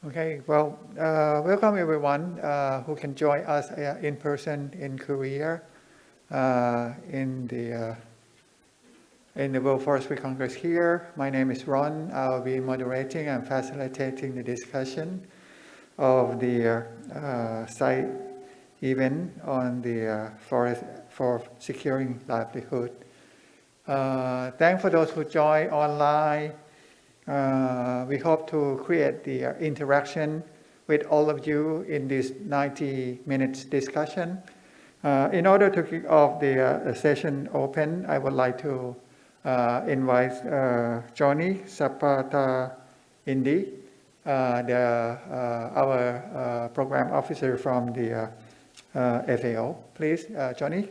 Okay, well, welcome everyone who can join us in person in Korea in the World Forestry Congress here. My name is Ron. I'll be moderating and facilitating the discussion of the site event on the forest for securing livelihood. Thanks for those who join online. We hope to create the interaction with all of you in this 90 minutes discussion. In order to kick off the session open, I would like to invite Johnny Sapata Indi, our program officer from the FAO. Please, Johnny.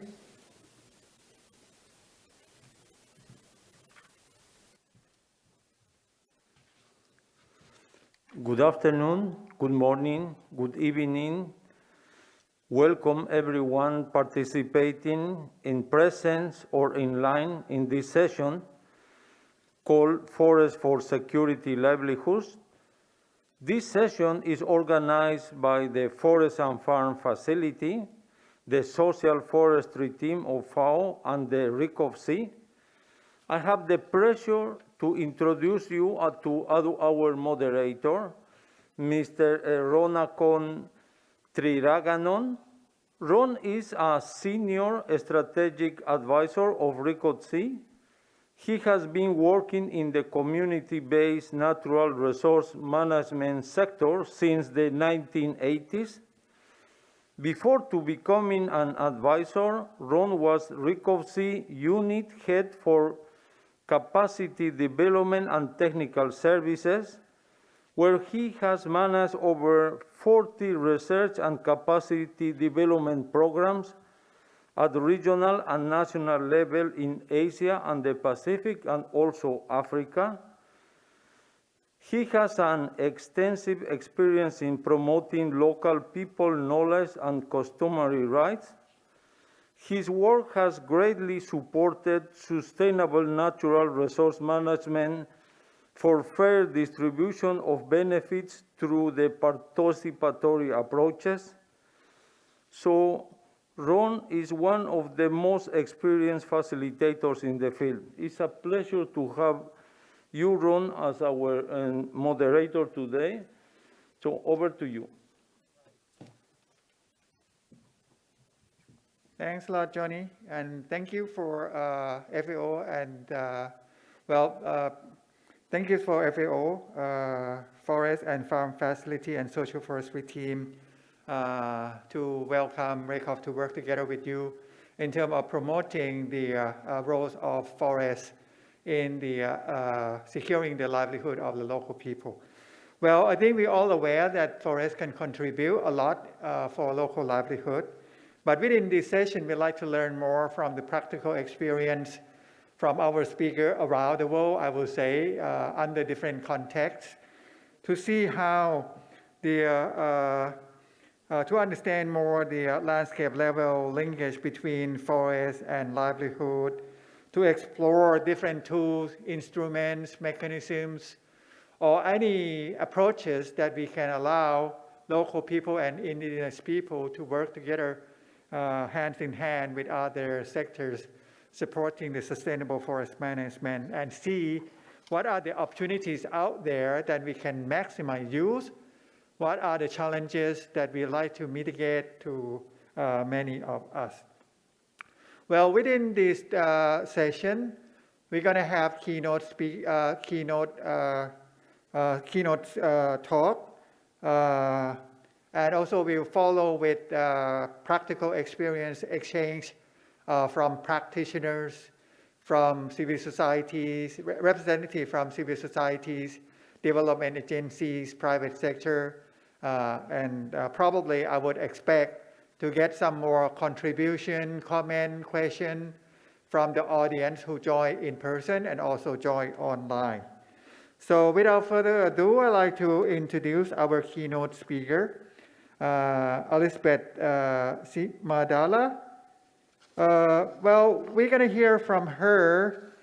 Good afternoon, good morning, good evening. Welcome everyone participating in presence or in line in this session called Forest for Security Livelihoods. This session is organized by the Forest and Farm Facility, the Social Forestry Team of FAO, and the RICOFC. I have the pleasure to introduce you to our moderator, Mr. Ronakon Triraganon. Ron is a senior strategic advisor of RICOFC. He has been working in the community-based natural resource management sector since the 1980s. Before to becoming an advisor, Ron was RICOFC unit head for capacity development and technical services, where he has managed over 40 research and capacity development programs at the regional and national level in Asia and the Pacific and also Africa. He has an extensive experience in promoting local people knowledge and customary rights. His work has greatly supported sustainable natural resource management for fair distribution of benefits through the participatory approaches. So Ron is one of the most experienced facilitators in the field. It's a pleasure to have you, Ron, as our moderator today. So over to you. Thanks a lot, Johnny, and thank you for FAO and thank you for FAO, Forest and Farm Facility and Social Forestry Team to welcome RICOFC to work together with you in terms of promoting the roles of forests in the securing the livelihood of the local people. Well, I think we're all aware that forests can contribute a lot for local livelihood. But within this session, we'd like to learn more from the practical experience from our speaker around the world, I will say, under different contexts, to see how to understand more the landscape level linkage between forest and livelihood, to explore different tools, instruments, mechanisms, or any approaches that we can allow local people and indigenous people to work together hand in hand with other sectors supporting the sustainable forest management, and see what are the opportunities out there that we can maximize use, what are the challenges that we like to mitigate to many of us. Well, within this session, we're going to have keynote talk. And also we'll follow with practical experience exchange from practitioners, from civil societies, representatives from civil societies, development agencies, private sector, and probably I would expect to get some more contribution, comment, question from the audience who join in person and also join online. So without further ado, I'd like to introduce our keynote speaker, Elizabeth Madala. Well, we're going to hear from her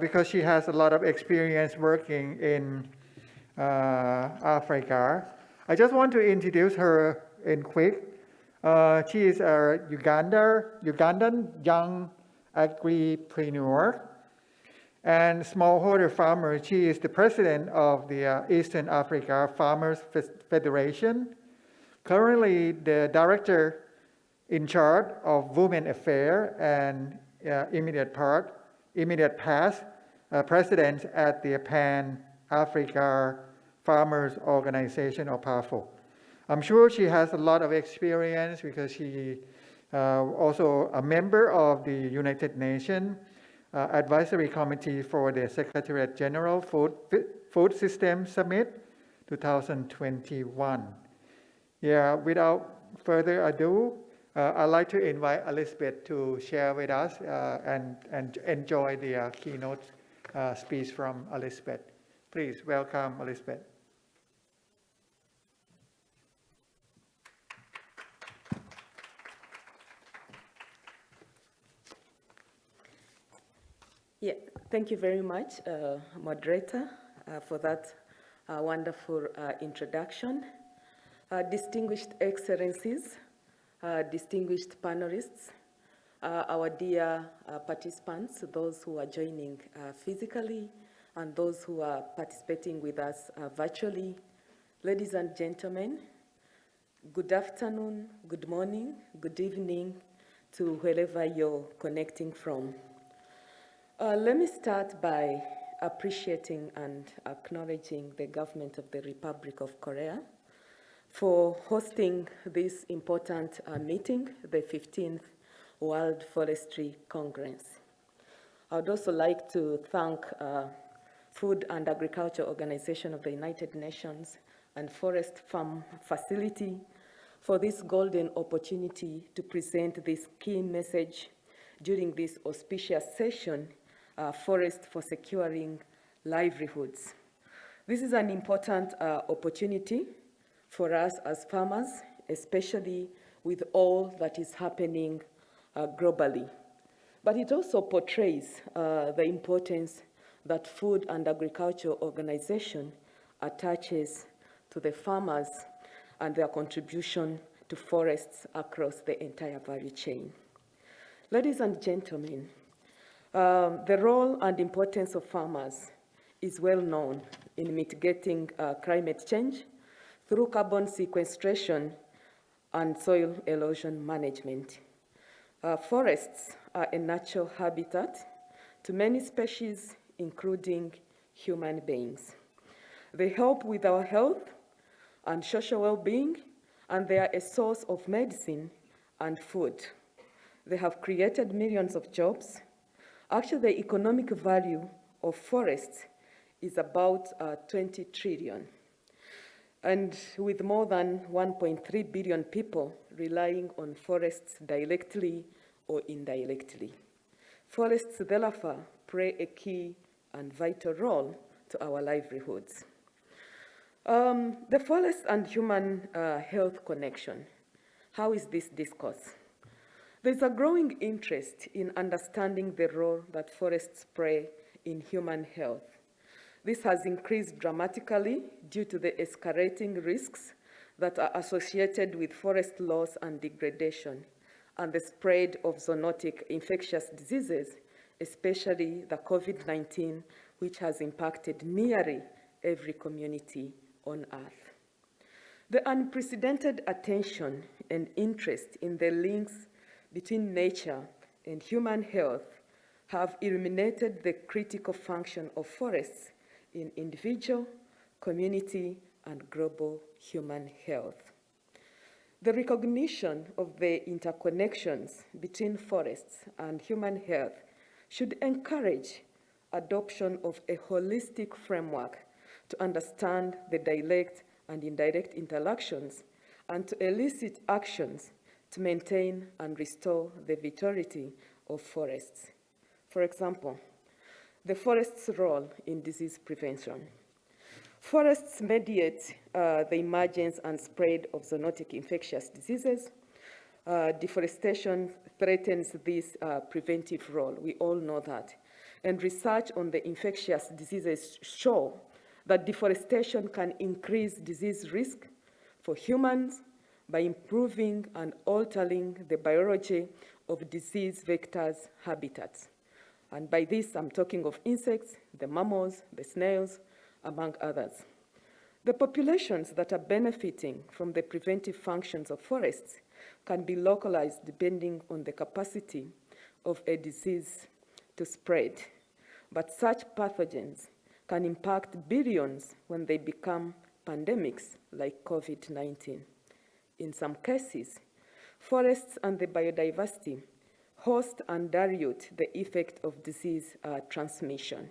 because she has a lot of experience working in Africa. I just want to introduce her in quick. She is a Ugandan young agripreneur and smallholder farmer. She is the president of the Eastern Africa Farmers Federation, currently the director in charge of Women Affairs and immediate past president at the Pan-Africa Farmers Organization or PAFO. I'm sure she has a lot of experience because she also a member of the United Nations Advisory Committee for the Secretariat General Food System Summit 2021. Yeah, without further ado, I'd like to invite Elizabeth to share with us and enjoy the keynote speech from Elizabeth. Please welcome Elizabeth. Yeah, thank you very much, moderator, for that wonderful introduction. Distinguished excellencies, distinguished panelists, our dear participants, those who are joining physically and those who are participating with us virtually, ladies and gentlemen, good afternoon, good morning, good evening to wherever you're connecting from. Let me start by appreciating and acknowledging the government of the Republic of Korea for hosting this important meeting, the 15th World Forestry Congress. I would also like to thank Food and Agriculture Organization of the United Nations and Forest Farm Facility for this golden opportunity to present this key message during this auspicious session, Forest for Securing Livelihoods. This is an important opportunity for us as farmers, especially with all that is happening globally. But it also portrays the importance that Food and Agriculture Organization attaches to the farmers and their contribution to forests across the entire value chain. Ladies and gentlemen, the role and importance of farmers is well known in mitigating climate change through carbon sequestration and soil erosion management. Forests are a natural habitat to many species, including human beings. They help with our health and social well-being, and they are a source of medicine and food. They have created millions of jobs. Actually, the economic value of forests is about 20 trillion. And with more than 1.3 billion people relying on forests directly or indirectly. Forests, therefore, play a key and vital role to our livelihoods. The forest and human health connection. How is this discussed? There's a growing interest in understanding the role that forests play in human health. This has increased dramatically due to the escalating risks that are associated with forest loss and degradation and the spread of zoonotic infectious diseases, especially the COVID-19, which has impacted nearly every community on Earth. The unprecedented attention and interest in the links between nature and human health have illuminated the critical function of forests in individual, community, and global human health. The recognition of the interconnections between forests and human health should encourage adoption of a holistic framework to understand the direct and indirect interactions and to elicit actions to maintain and restore the vitality of forests. For example, the forest's role in disease prevention. Forests mediate the emergence and spread of zoonotic infectious diseases. Deforestation threatens this preventive role. We all know that. And research on the infectious diseases show that deforestation can increase disease risk for humans by improving and altering the biology of disease vectors' habitats. And by this, I'm talking of insects, the mammals, the snails, among others. The populations that are benefiting from the preventive functions of forests can be localized depending on the capacity of a disease to spread. But such pathogens can impact billions when they become pandemics like COVID-19. In some cases, forests and the biodiversity host and dilute the effect of disease transmission.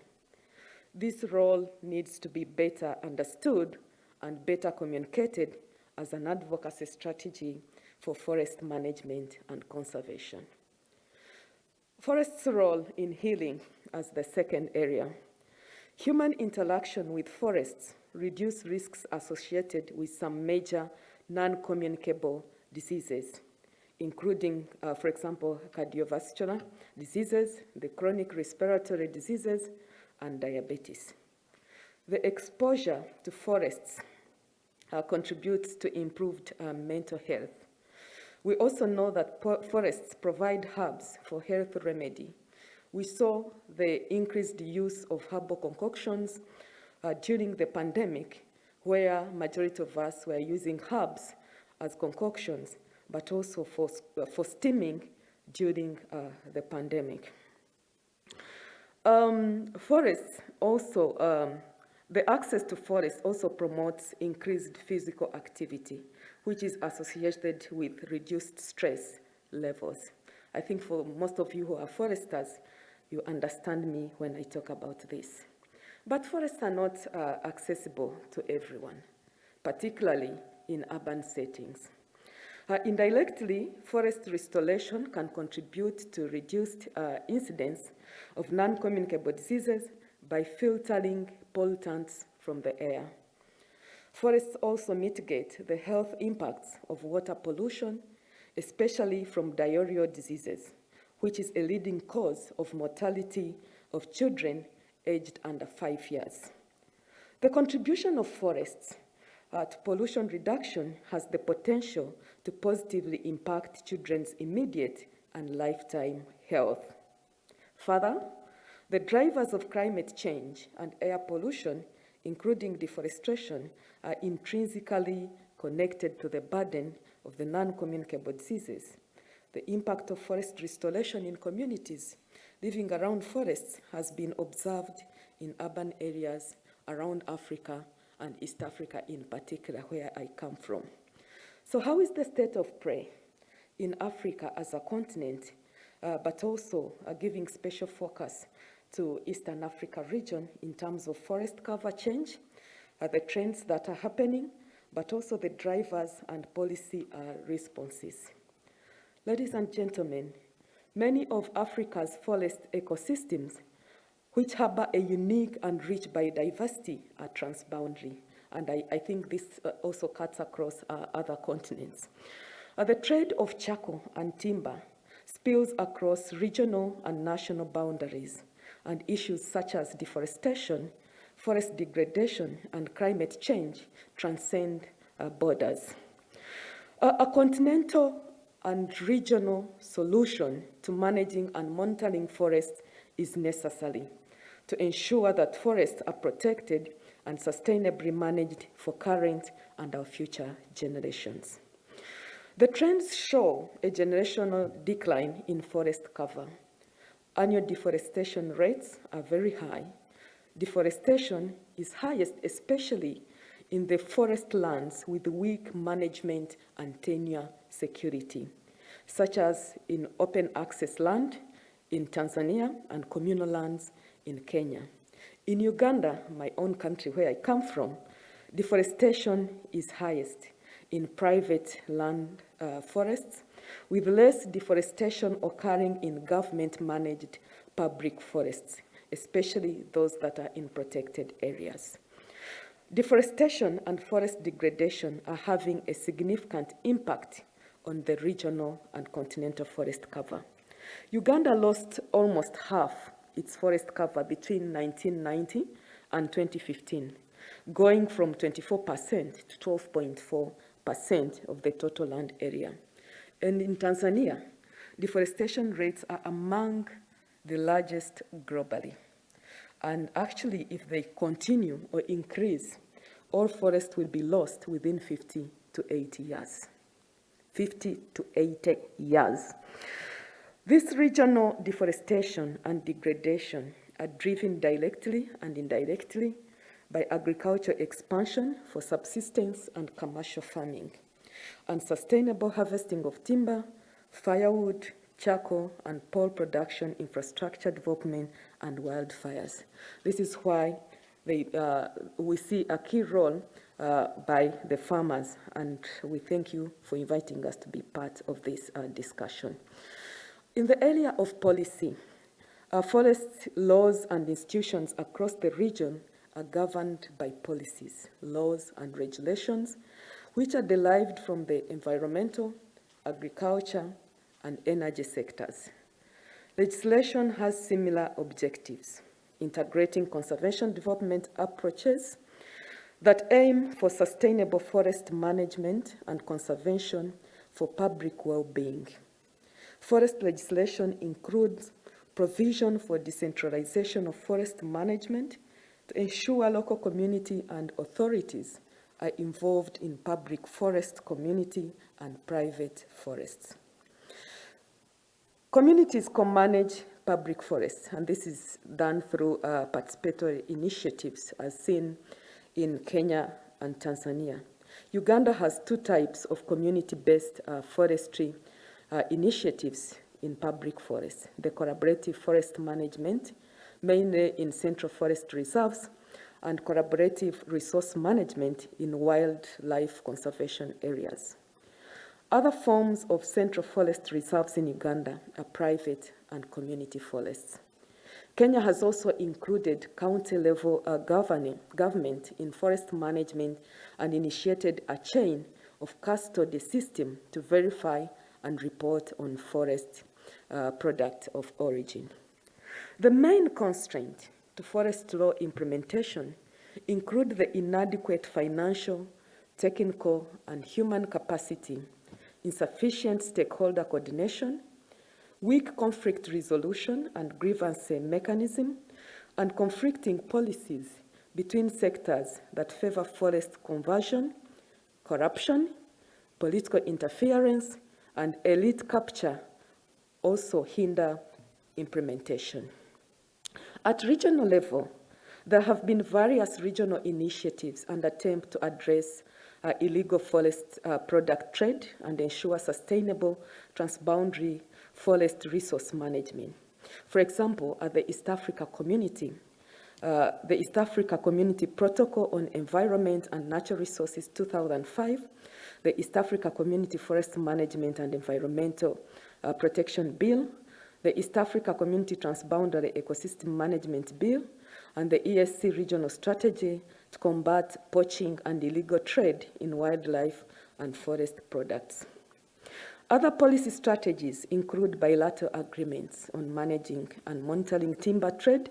This role needs to be better understood and better communicated as an advocacy strategy for forest management and conservation. Forest's role in healing as the second area. Human interaction with forests reduce risks associated with some major non-communicable diseases, including, for example, cardiovascular diseases, the chronic respiratory diseases, and diabetes. The exposure to forests contributes to improved mental health. We also know that forests provide hubs for health remedy. We saw the increased use of herbal concoctions during the pandemic, where majority of us were using herbs as concoctions, but also for steaming during the pandemic. Forests also, the access to forests also promotes increased physical activity, which is associated with reduced stress levels. I think for most of you who are foresters, you understand me when I talk about this. But forests are not accessible to everyone, particularly in urban settings. Indirectly, forest restoration can contribute to reduced incidence of non-communicable diseases by filtering pollutants from the air. Forests also mitigate the health impacts of water pollution, especially from diarrheal diseases, which is a leading cause of mortality of children aged under 5 years. The contribution of forests to pollution reduction has the potential to positively impact children's immediate and lifetime health. Further, the drivers of climate change and air pollution, including deforestation, are intrinsically connected to the burden of the non-communicable diseases. The impact of forest restoration in communities living around forests has been observed in urban areas around Africa and East Africa in particular, where I come from. So how is the state of play in Africa as a continent, but also giving special focus to Eastern Africa region in terms of forest cover change, the trends that are happening, but also the drivers and policy responses. Ladies and gentlemen, many of Africa's forest ecosystems, which harbor a unique and rich biodiversity, are transboundary. And I think this also cuts across other continents. The trade of charcoal and timber spills across regional and national boundaries, and issues such as deforestation, forest degradation, and climate change transcend borders. A continental and regional solution to managing and monitoring forests is necessary to ensure that forests are protected and sustainably managed for current and our future generations. The trends show a generational decline in forest cover. Annual deforestation rates are very high. Deforestation is highest especially in the forest lands with weak management and tenure security, such as in open access land in Tanzania and communal lands in Kenya. In Uganda, my own country where I come from, deforestation is highest in private land forests, with less deforestation occurring in government-managed public forests, especially those that are in protected areas. Deforestation and forest degradation are having a significant impact on the regional and continental forest cover. Uganda lost almost half its forest cover between 1990 and 2015, going from 24% to 12.4% of the total land area. And in Tanzania, deforestation rates are among the largest globally. And actually, if they continue or increase, all forests will be lost within 50 to 80 years. 50 to 80 years. This regional deforestation and degradation are driven directly and indirectly by agricultural expansion for subsistence and commercial farming, and sustainable harvesting of timber, firewood, charcoal, and pole production, infrastructure development, and wildfires. This is why we see a key role by the farmers, and we thank you for inviting us to be part of this discussion. In the area of policy, forest laws and institutions across the region are governed by policies, laws, and regulations, which are derived from the environmental, agriculture, and energy sectors. Legislation has similar objectives, integrating conservation development approaches that aim for sustainable forest management and conservation for public well-being. Forest legislation includes provision for decentralization of forest management to ensure local community and authorities are involved in public forest, community, and private forests. Communities can manage public forests, and this is done through participatory initiatives as seen in Kenya and Tanzania. Uganda has two types of community-based forestry initiatives in public forests: the collaborative forest management, mainly in central forest reserves, and collaborative resource management in wildlife conservation areas. Other forms of central forest reserves in Uganda are private and community forests. Kenya has also included county-level government in forest management and initiated a chain of custody system to verify and report on forest product of origin. The main constraint to forest law implementation include the inadequate financial, technical, and human capacity, insufficient stakeholder coordination, weak conflict resolution and grievance mechanism, and conflicting policies between sectors that favor forest conversion, corruption, political interference, and elite capture also hinder implementation. At regional level, there have been various regional initiatives and attempts to address illegal forest product trade and ensure sustainable transboundary forest resource management. For example, at the East Africa Community, the East Africa Community Protocol on Environment and Natural Resources 2005, the East Africa Community Forest Management and Environmental Protection Bill, the East Africa Community Transboundary Ecosystem Management Bill, and the ESC Regional Strategy to combat poaching and illegal trade in wildlife and forest products. Other policy strategies include bilateral agreements on managing and monitoring timber trade,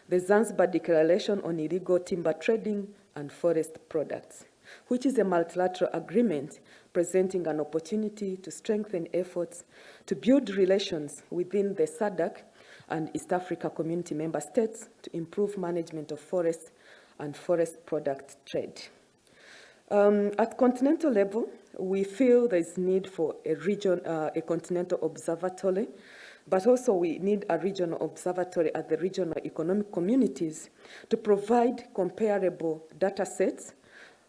the Zanzibar Declaration on Illegal Timber Trading and Forest Products, which is a multilateral agreement presenting an opportunity to strengthen efforts to build relations within the SADC and East Africa Community member states to improve management of forests and forest product trade. At continental level, we feel there is need for a continental observatory, but also we need a regional observatory at the regional economic communities to provide comparable data sets,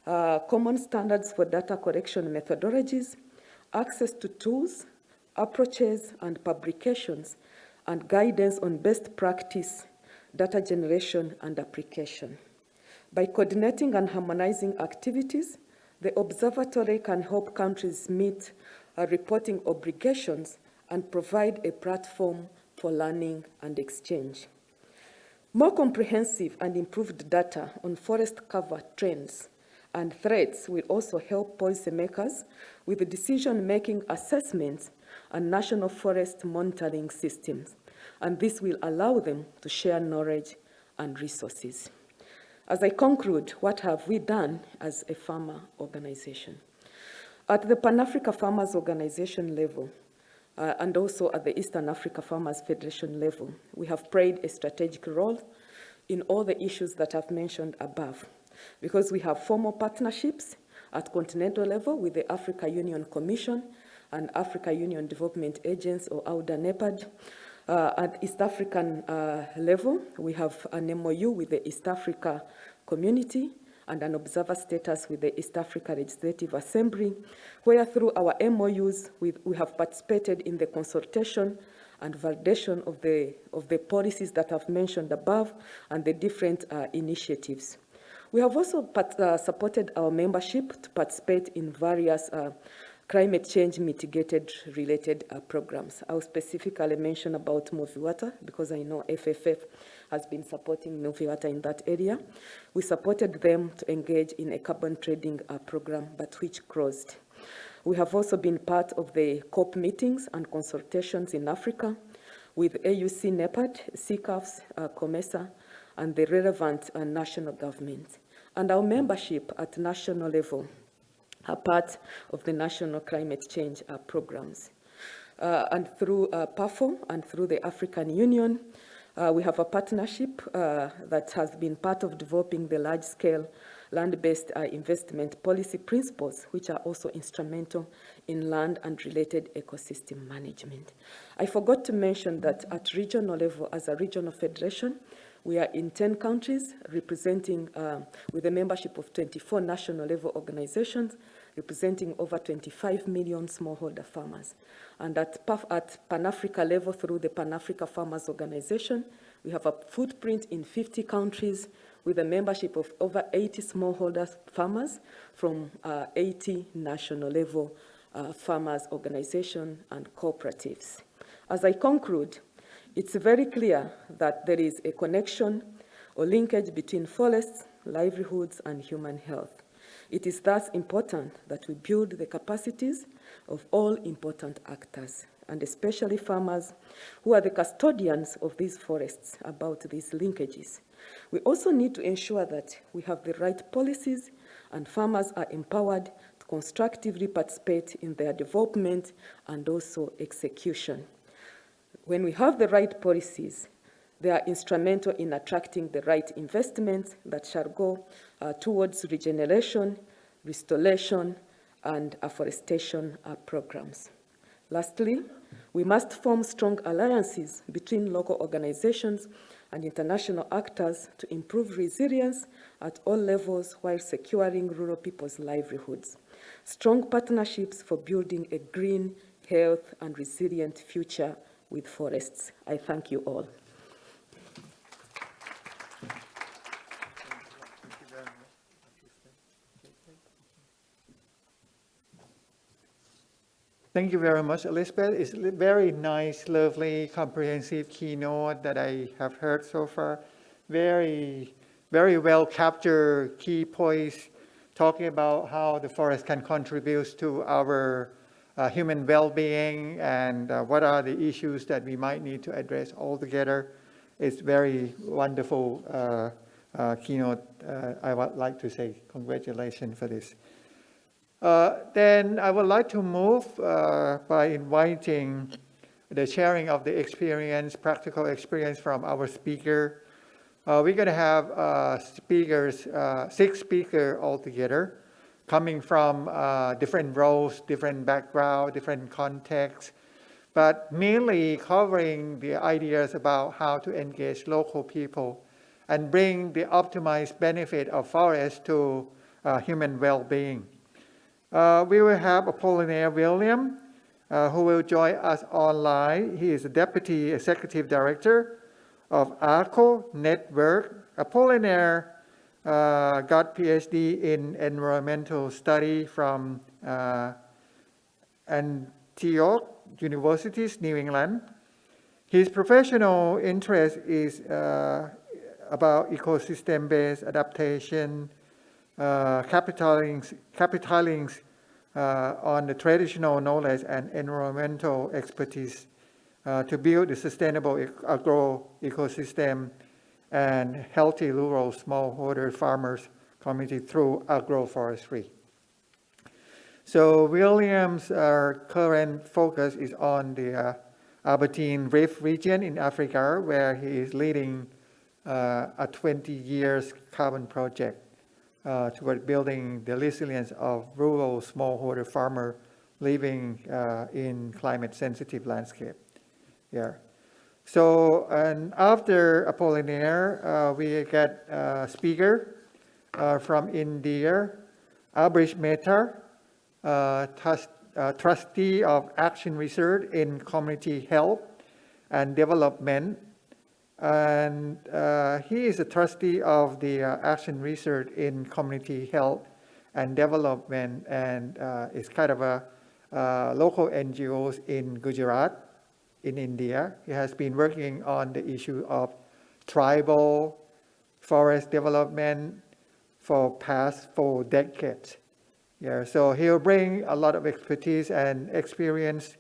common standards for data collection methodologies, access to tools, approaches, and publications, and guidance on best practice, data generation, and application. By coordinating and harmonizing activities, the observatory can help countries meet reporting obligations and provide a platform for learning and exchange. More comprehensive and improved data on forest cover trends and threats will also help policymakers with decision-making assessments and national forest monitoring systems, and this will allow them to share knowledge and resources. As I conclude, what have we done as a farmer organization? At the Pan-Africa Farmers Organization level, and also at the Eastern Africa Farmers Federation level, we have played a strategic role in all the issues that I've mentioned above, because we have formal partnerships at continental level with the Africa Union Commission and Africa Union Development Agency, or AUDA NEPAD. At East African level, we have an MOU with the East Africa Community and an observer status with the East Africa Legislative Assembly, where through our MOUs, we have participated in the consultation and validation of the policies that I've mentioned above and the different initiatives. We have also supported our membership to participate in various climate change mitigated related programs. I'll specifically mention about Moviwata because I know FFF has been supporting Moviwata in that area. We supported them to engage in a carbon trading program, but which closed. We have also been part of the COP meetings and consultations in Africa with AUC, NEPAD, CCAFs, COMESA, and the relevant national governments. And our membership at national level are part of the national climate change programs. And through PAFO and through the African Union, we have a partnership that has been part of developing the large-scale land-based investment policy principles, which are also instrumental in land and related ecosystem management. I forgot to mention that at regional level, as a regional federation, we are in 10 countries representing, with a membership of 24 national level organizations, representing over 25 million smallholder farmers. And at Pan-Africa level, through the Pan-Africa Farmers Organization, we have a footprint in 50 countries with a membership of over 80 smallholder farmers from 80 national level farmers organizations and cooperatives. As I conclude, it's very clear that there is a connection or linkage between forests, livelihoods, and human health. It is thus important that we build the capacities of all important actors, and especially farmers who are the custodians of these forests about these linkages. We also need to ensure that we have the right policies and farmers are empowered to constructively participate in their development and also execution. When we have the right policies, they are instrumental in attracting the right investments that shall go towards regeneration, restoration, and afforestation programs. Lastly, we must form strong alliances between local organizations and international actors to improve resilience at all levels while securing rural people's livelihoods. Strong partnerships for building a green, health, and resilient future with forests. I thank you all. Thank you very much, Elizabeth. It's a very nice, lovely, comprehensive keynote that I have heard so far. Very, very well captured key points talking about how the forest can contribute to our human well-being and what are the issues that we might need to address altogether. It's very wonderful keynote. I would like to say congratulations for this. Then I would like to move by inviting the sharing of the experience, practical experience from our speaker. We're going to have speakers, 6 speakers altogether, coming from different roles, different background, different contexts, but mainly covering the ideas about how to engage local people and bring the optimized benefit of forests to human well-being. We will have Apollinaire William, who will join us online. He is the Deputy Executive Director of ARCO Network. Apollinaire got PhD in environmental study from Antioch University, New England. His professional interest is about ecosystem-based adaptation, capitalizing on the traditional knowledge and environmental expertise to build a sustainable agro ecosystem and healthy rural smallholder farmers community through agroforestry. So William's current focus is on the Aberdeen Rift region in Africa, where he is leading a 20 years carbon project toward building the resilience of rural smallholder farmer living in climate-sensitive landscape. Yeah. So, and after Apollinaire, we get a speaker from India, Abrish Mehta, trustee of Action Research in Community Health and Development. And he is a trustee of the Action Research in Community Health and Development, and is kind of a local NGOs in Gujarat, in India. He has been working on the issue of tribal forest development for past 4 decades. Yeah, so he'll bring a lot of expertise and experience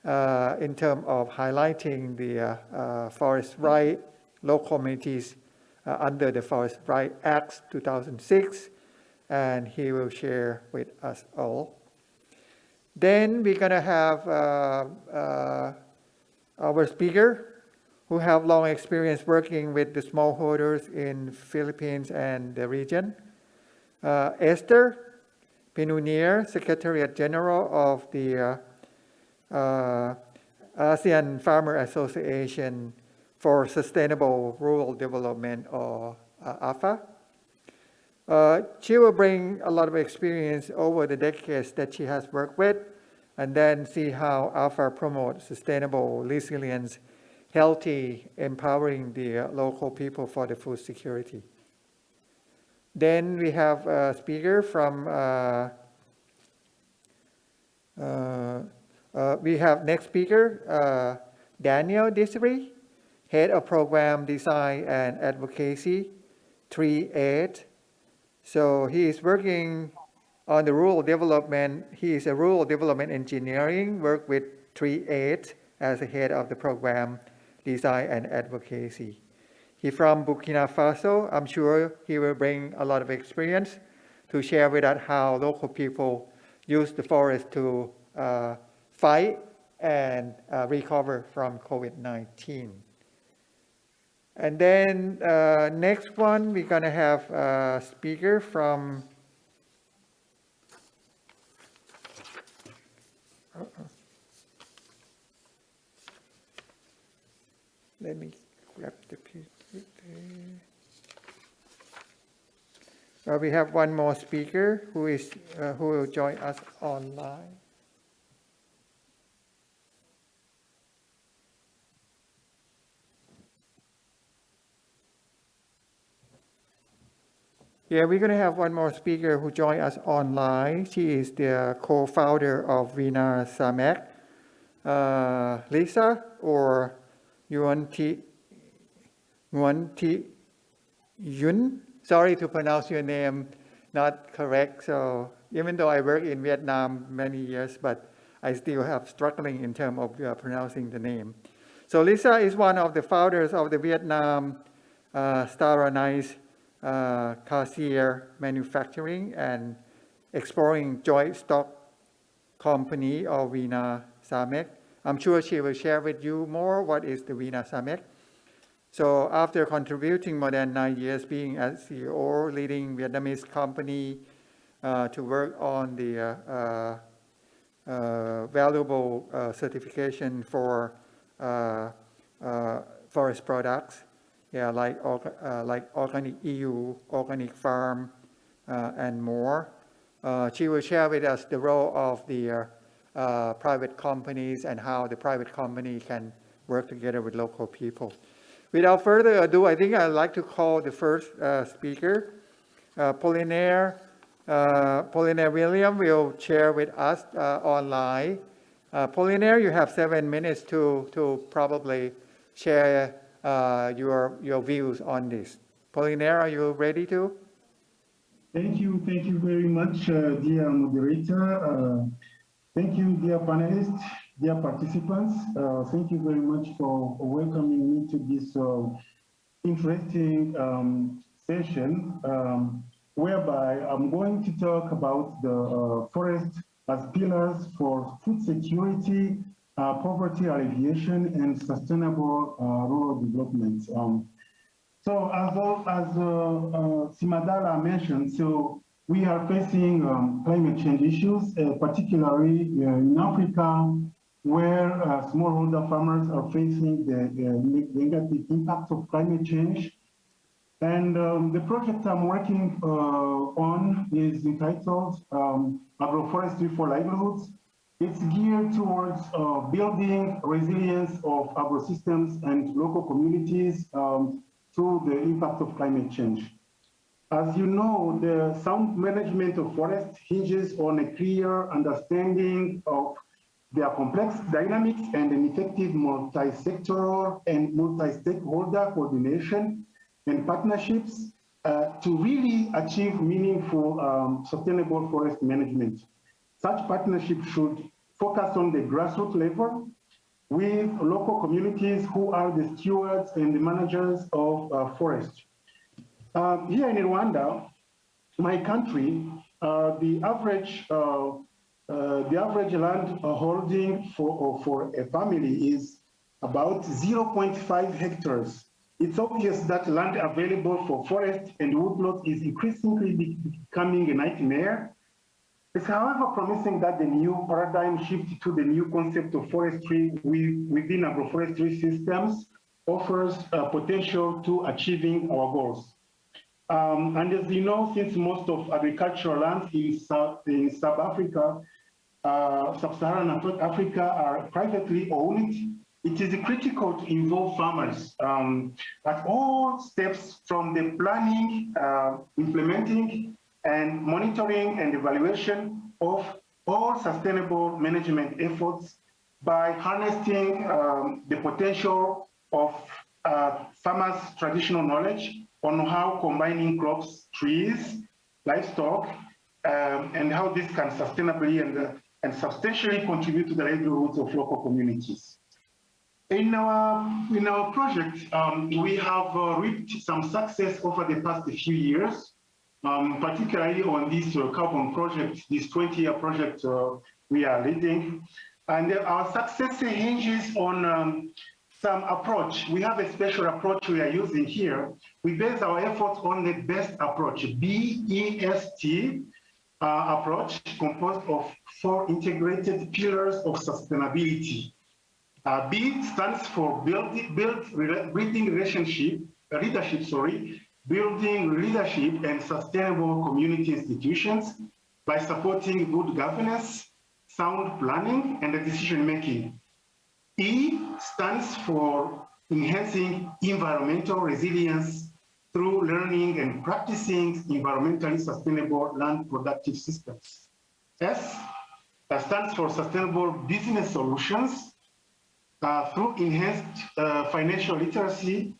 in terms of highlighting the forest right, local communities under the Forest Right Act 2006, and he will share with us all. Then we're going to have our speaker who have long experience working with the smallholders in Philippines and the region. Esther Pinunier, Secretariat General of the ASEAN Farmer Association for Sustainable Rural Development, or AFA. She will bring a lot of experience over the decades that she has worked with, and then see how AFA promotes sustainable resilience, healthy, empowering the local people for the food security. Then we have a speaker from, we have next speaker, Daniel Desiree, Head of Program Design and Advocacy, 3-8. So he is working on the rural development. He is a rural development engineering, work with 3-8 as the head of the program Design and Advocacy. He's from Burkina Faso. I'm sure he will bring a lot of experience to share with us how local people use the forest to fight and recover from COVID-19. And then next one, we're going to have a speaker from let me grab the piece. We have one more speaker who will join us online. Yeah, we're going to have one more speaker who joined us online. She is the co-founder of Vina Samek, Lisa, or Nguyen Thi Yun. Sorry to pronounce your name not correct. So even though I worked in Vietnam many years, but I still have struggling in terms of pronouncing the name. So Lisa is one of the founders of the Vietnam Styronized Cassier Manufacturing and Exploring Joint Stock Company, or Vina Samek. I'm sure she will share with you more what is the Vina Samek. So after contributing more than 9 years being a CEO, leading Vietnamese company to work on the valuable certification for forest products, yeah, like Organic EU, Organic Farm, and more. She will share with us the role of the private companies and how the private company can work together with local people. Without further ado, I think I'd like to call the first speaker, Apollinaire William will share with us online. Apollinaire, you have 7 minutes to probably share your views on this. Apollinaire, are you ready to? Thank you very much, dear moderator. Thank you, dear panelists, dear participants. Thank you very much for welcoming me to this interesting session whereby I'm going to talk about the forest as pillars for food security, poverty alleviation, and sustainable rural development. So as Simadala mentioned, so we are facing climate change issues, particularly in Africa, where smallholder farmers are facing the negative impact of climate change. And the project I'm working on is entitled Agroforestry for Livelihoods. It's geared towards building resilience of agrosystems and local communities through the impact of climate change. As you know, the sound management of forests hinges on a clear understanding of their complex dynamics and an effective multi-sectoral and multi-stakeholder coordination and partnerships to really achieve meaningful sustainable forest management. Such partnerships should focus on the grassroots level with local communities who are the stewards and the managers of forests. Here in Rwanda, my country, the average land holding for a family is about 0.5 hectares. It's obvious that land available for forest and woodlots is increasingly becoming a nightmare. It's however promising that the new paradigm shift to the new concept of forestry within agroforestry systems offers potential to achieving our goals. And as you know, since most of agricultural lands in Sub-Saharan Africa are privately owned, it is critical to involve farmers at all steps from the planning, implementing, and monitoring and evaluation of all sustainable management efforts by harnessing the potential of farmers' traditional knowledge on how combining crops, trees, livestock, and how this can sustainably and substantially contribute to the livelihoods of local communities. In our project, we have reaped some success over the past few years, particularly on this carbon project, this 20-year project we are leading. And our success hinges on some approach. We have a special approach we are using here. We base our efforts on the BEST approach, B-E-S-T approach, composed of 4 integrated pillars of sustainability. B stands for building leadership, building leadership and sustainable community institutions by supporting good governance, sound planning, and decision making. E stands for enhancing environmental resilience through learning and practicing environmentally sustainable land productive systems. S stands for sustainable business solutions through enhanced financial literacy,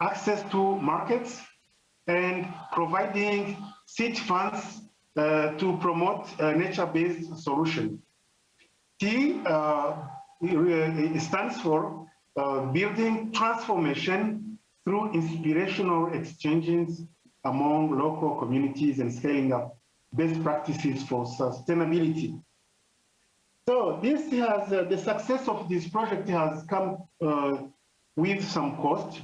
access to markets, and providing seed funds to promote nature-based solutions. T stands for building transformation through inspirational exchanges among local communities and scaling up best practices for sustainability. So this has, the success of this project has come with some cost.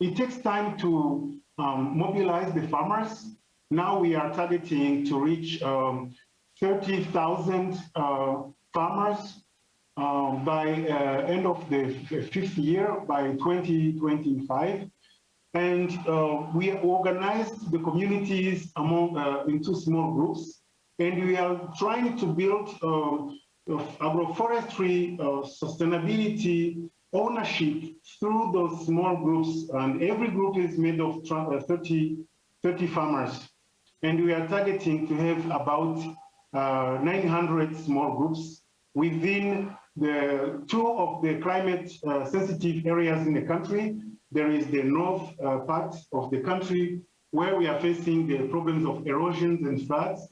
It takes time to mobilize the farmers. Now we are targeting to reach 30,000 farmers by end of the 5th year, by 2025. And we organized the communities into small groups. And we are trying to build agroforestry sustainability ownership through those small groups. And every group is made of 30 farmers. And we are targeting to have about 900 small groups within the 2 of the climate sensitive areas in the country. There is the north part of the country where we are facing the problems of erosions and floods.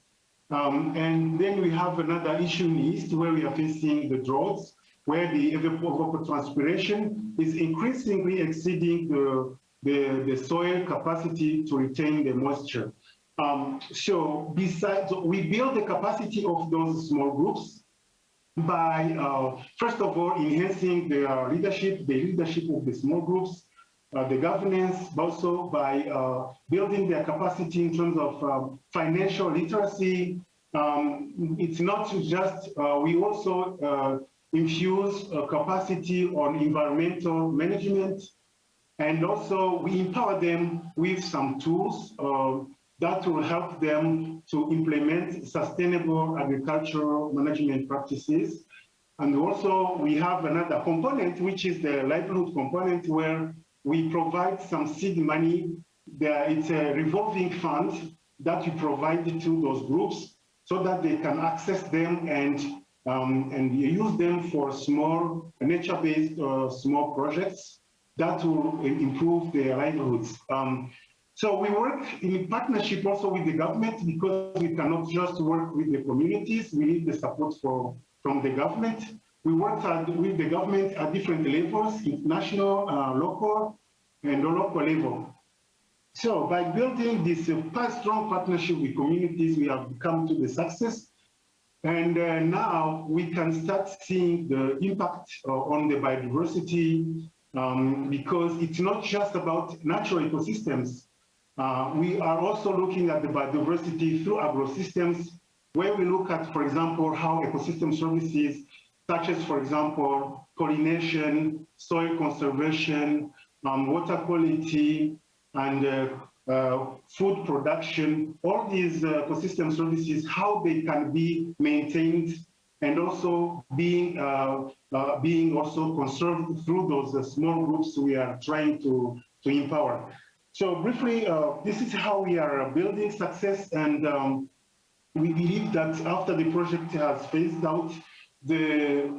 And then we have another issue in the east where we are facing the droughts, where the evapotranspiration is increasingly exceeding the soil capacity to retain the moisture. So besides, we build the capacity of those small groups by, first of all, enhancing the leadership of the small groups, the governance, also by building their capacity in terms of financial literacy. It's not just, we also infuse capacity on environmental management, and also we empower them with some tools that will help them to implement sustainable agricultural management practices. And also we have another component, which is the livelihood component, where we provide some seed money. It's a revolving fund that we provide to those groups so that they can access them and use them for small nature-based small projects that will improve their livelihoods. So we work in partnership also with the government, because we cannot just work with the communities. We need the support from the government. We work with the government at different levels, international, local, and local level. So by building this strong partnership with communities, we have come to the success. And now we can start seeing the impact on the biodiversity, because it's not just about natural ecosystems. We are also looking at the biodiversity through agrosystems, where we look at, for example, how ecosystem services, such as, for example, pollination, soil conservation, water quality, and food production, all these ecosystem services, how they can be maintained and also being also conserved through those small groups we are trying to empower. So briefly, this is how we are building success, and we believe that after the project has phased out, the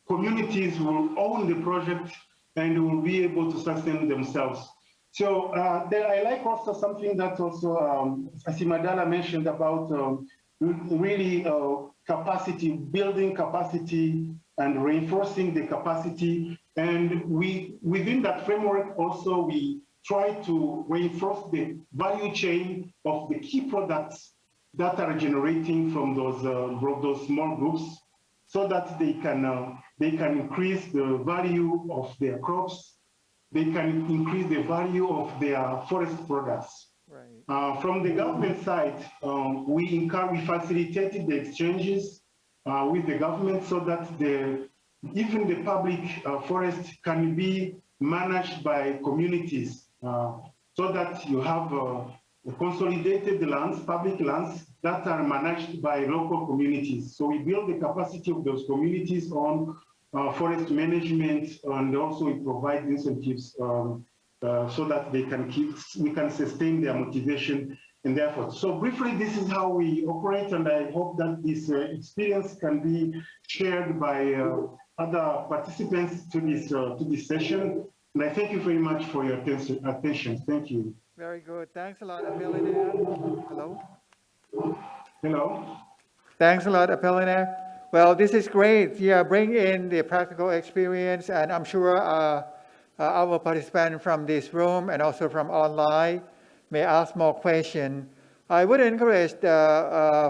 communities will own the project and will be able to sustain themselves. So I like also something that also Asimadala mentioned about really capacity, building capacity and reinforcing the capacity. And within that framework also, we try to reinforce the value chain of the key products that are generating from those small groups, so that they can increase the value of their crops, they can increase the value of their forest products. Right. From the government side, we facilitated the exchanges with the government, so that even the public forest can be managed by communities, so that you have consolidated lands, public lands, that are managed by local communities. So we build the capacity of those communities on forest management, and also we provide incentives so that we can sustain their motivation and their efforts. So briefly, this is how we operate, and I hope that this experience can be shared by other participants to this session. And I thank you very much for your attention. Thank you. Very good. Thanks a lot, Apollinaire. Hello? Hello. Thanks a lot, Apollinaire. Well, this is great. Yeah, bring in the practical experience, and I'm sure our participants from this room and also from online may ask more questions. I would encourage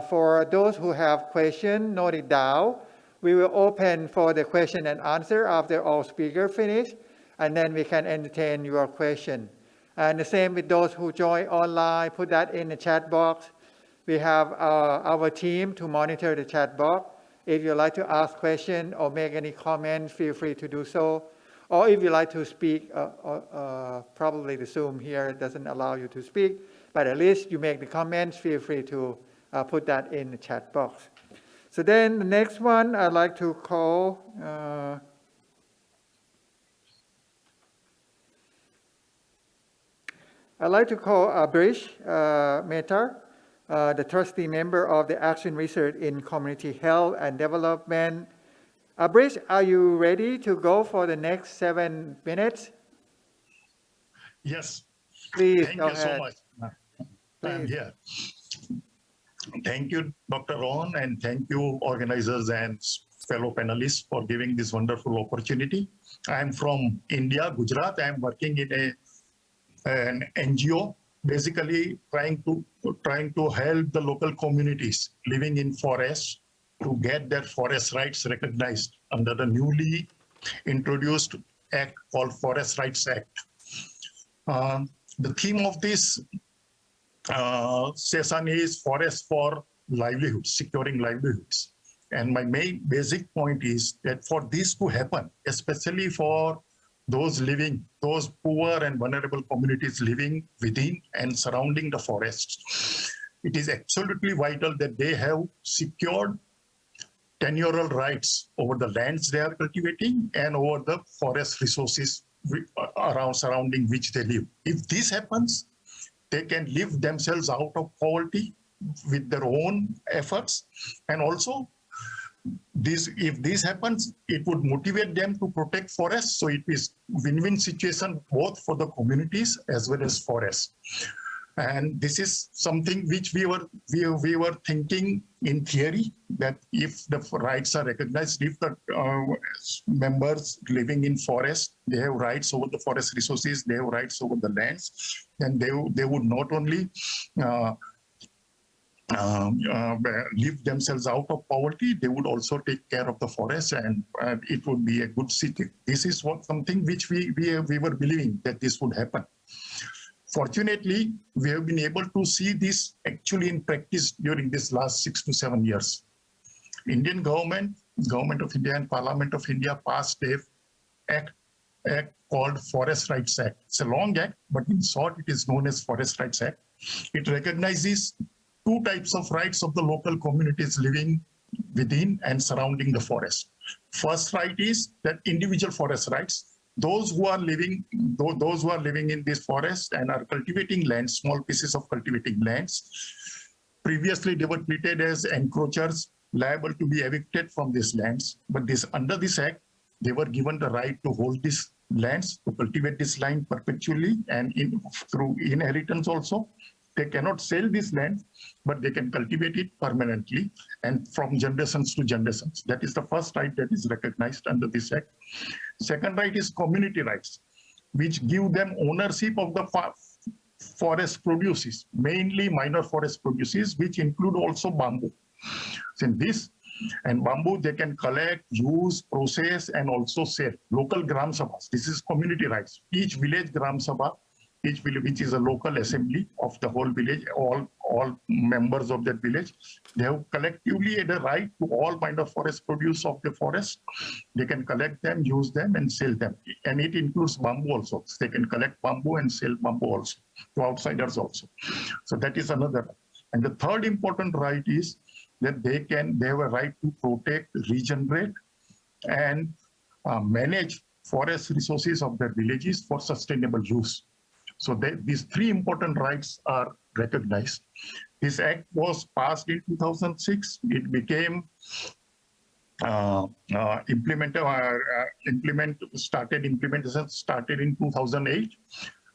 for those who have questions, note it down. We will open for the question and answer after all speakers finish, and then we can entertain your question. And the same with those who join online, put that in the chat box. We have our team to monitor the chat box. If you'd like to ask questions or make any comments, feel free to do so. Or if you'd like to speak, probably the Zoom here doesn't allow you to speak, but at least you make the comments, feel free to put that in the chat box. So then the next one I'd like to call Brish Mehta, the trustee member of the Action Research in Community Health and Development. Brish, are you ready to go for the next 7 minutes? Yes. Please, Thank go you ahead. so much. I'm here. Thank you, Dr. Ron, and thank you, organizers and fellow panelists, for giving this wonderful opportunity. I'm from India, Gujarat. I'm working in a an NGO, basically trying to help the local communities living in forests to get their forest rights recognized under the newly introduced act called Forest Rights Act. The theme of this session is forest for livelihoods, securing livelihoods. And my main basic point is that for this to happen, especially for those poor and vulnerable communities living within and surrounding the forests, it is absolutely vital that they have secured tenurial rights over the lands they are cultivating and over the forest resources surrounding which they live. If this happens, they can live themselves out of poverty with their own efforts. And also, if this happens, it would motivate them to protect forests. So it is win-win situation both for the communities as well as forests. And this is something which we were thinking in theory, that if the rights are recognized, if the members living in forest, they have rights over the forest resources, they have rights over the lands, then they would not only live themselves out of poverty, they would also take care of the forest, and it would be a good city. This is something which we were believing that this would happen. Fortunately, we have been able to see this actually in practice during this last 6 to 7 years. Indian government of India and Parliament of India passed a act called Forest Rights Act. It's a long act, but in short, it is known as Forest Rights Act. It recognizes two types of rights of the local communities living within and surrounding the forest. First right is that individual forest rights. Those who are living in this forest and are cultivating land, small pieces of cultivating lands, previously they were treated as encroachers, liable to be evicted from these lands. But under this act, they were given the right to hold these lands, to cultivate this land perpetually and through inheritance also. They cannot sell this land, but they can cultivate it permanently and from generations to generations. That is the first right that is recognized under this act. Second right is community rights, which give them ownership of the forest produces, mainly minor forest produces, which include also bamboo. So in this, and bamboo, they can collect, use, process, and also sell. Local Gram Sabhas, this is community rights. Each village Gram Sabha, each village, which is a local assembly of the whole village, all members of that village, they have collectively the right to all kind of forest produce of the forest. They can collect them, use them, and sell them. And it includes bamboo also. They can collect bamboo and sell bamboo also to outsiders also. So that is another. And the third important right is that they have a right to protect, regenerate, and manage forest resources of their villages for sustainable use. So these three important rights are recognized. This act was passed in 2006. It became implementation started in 2008.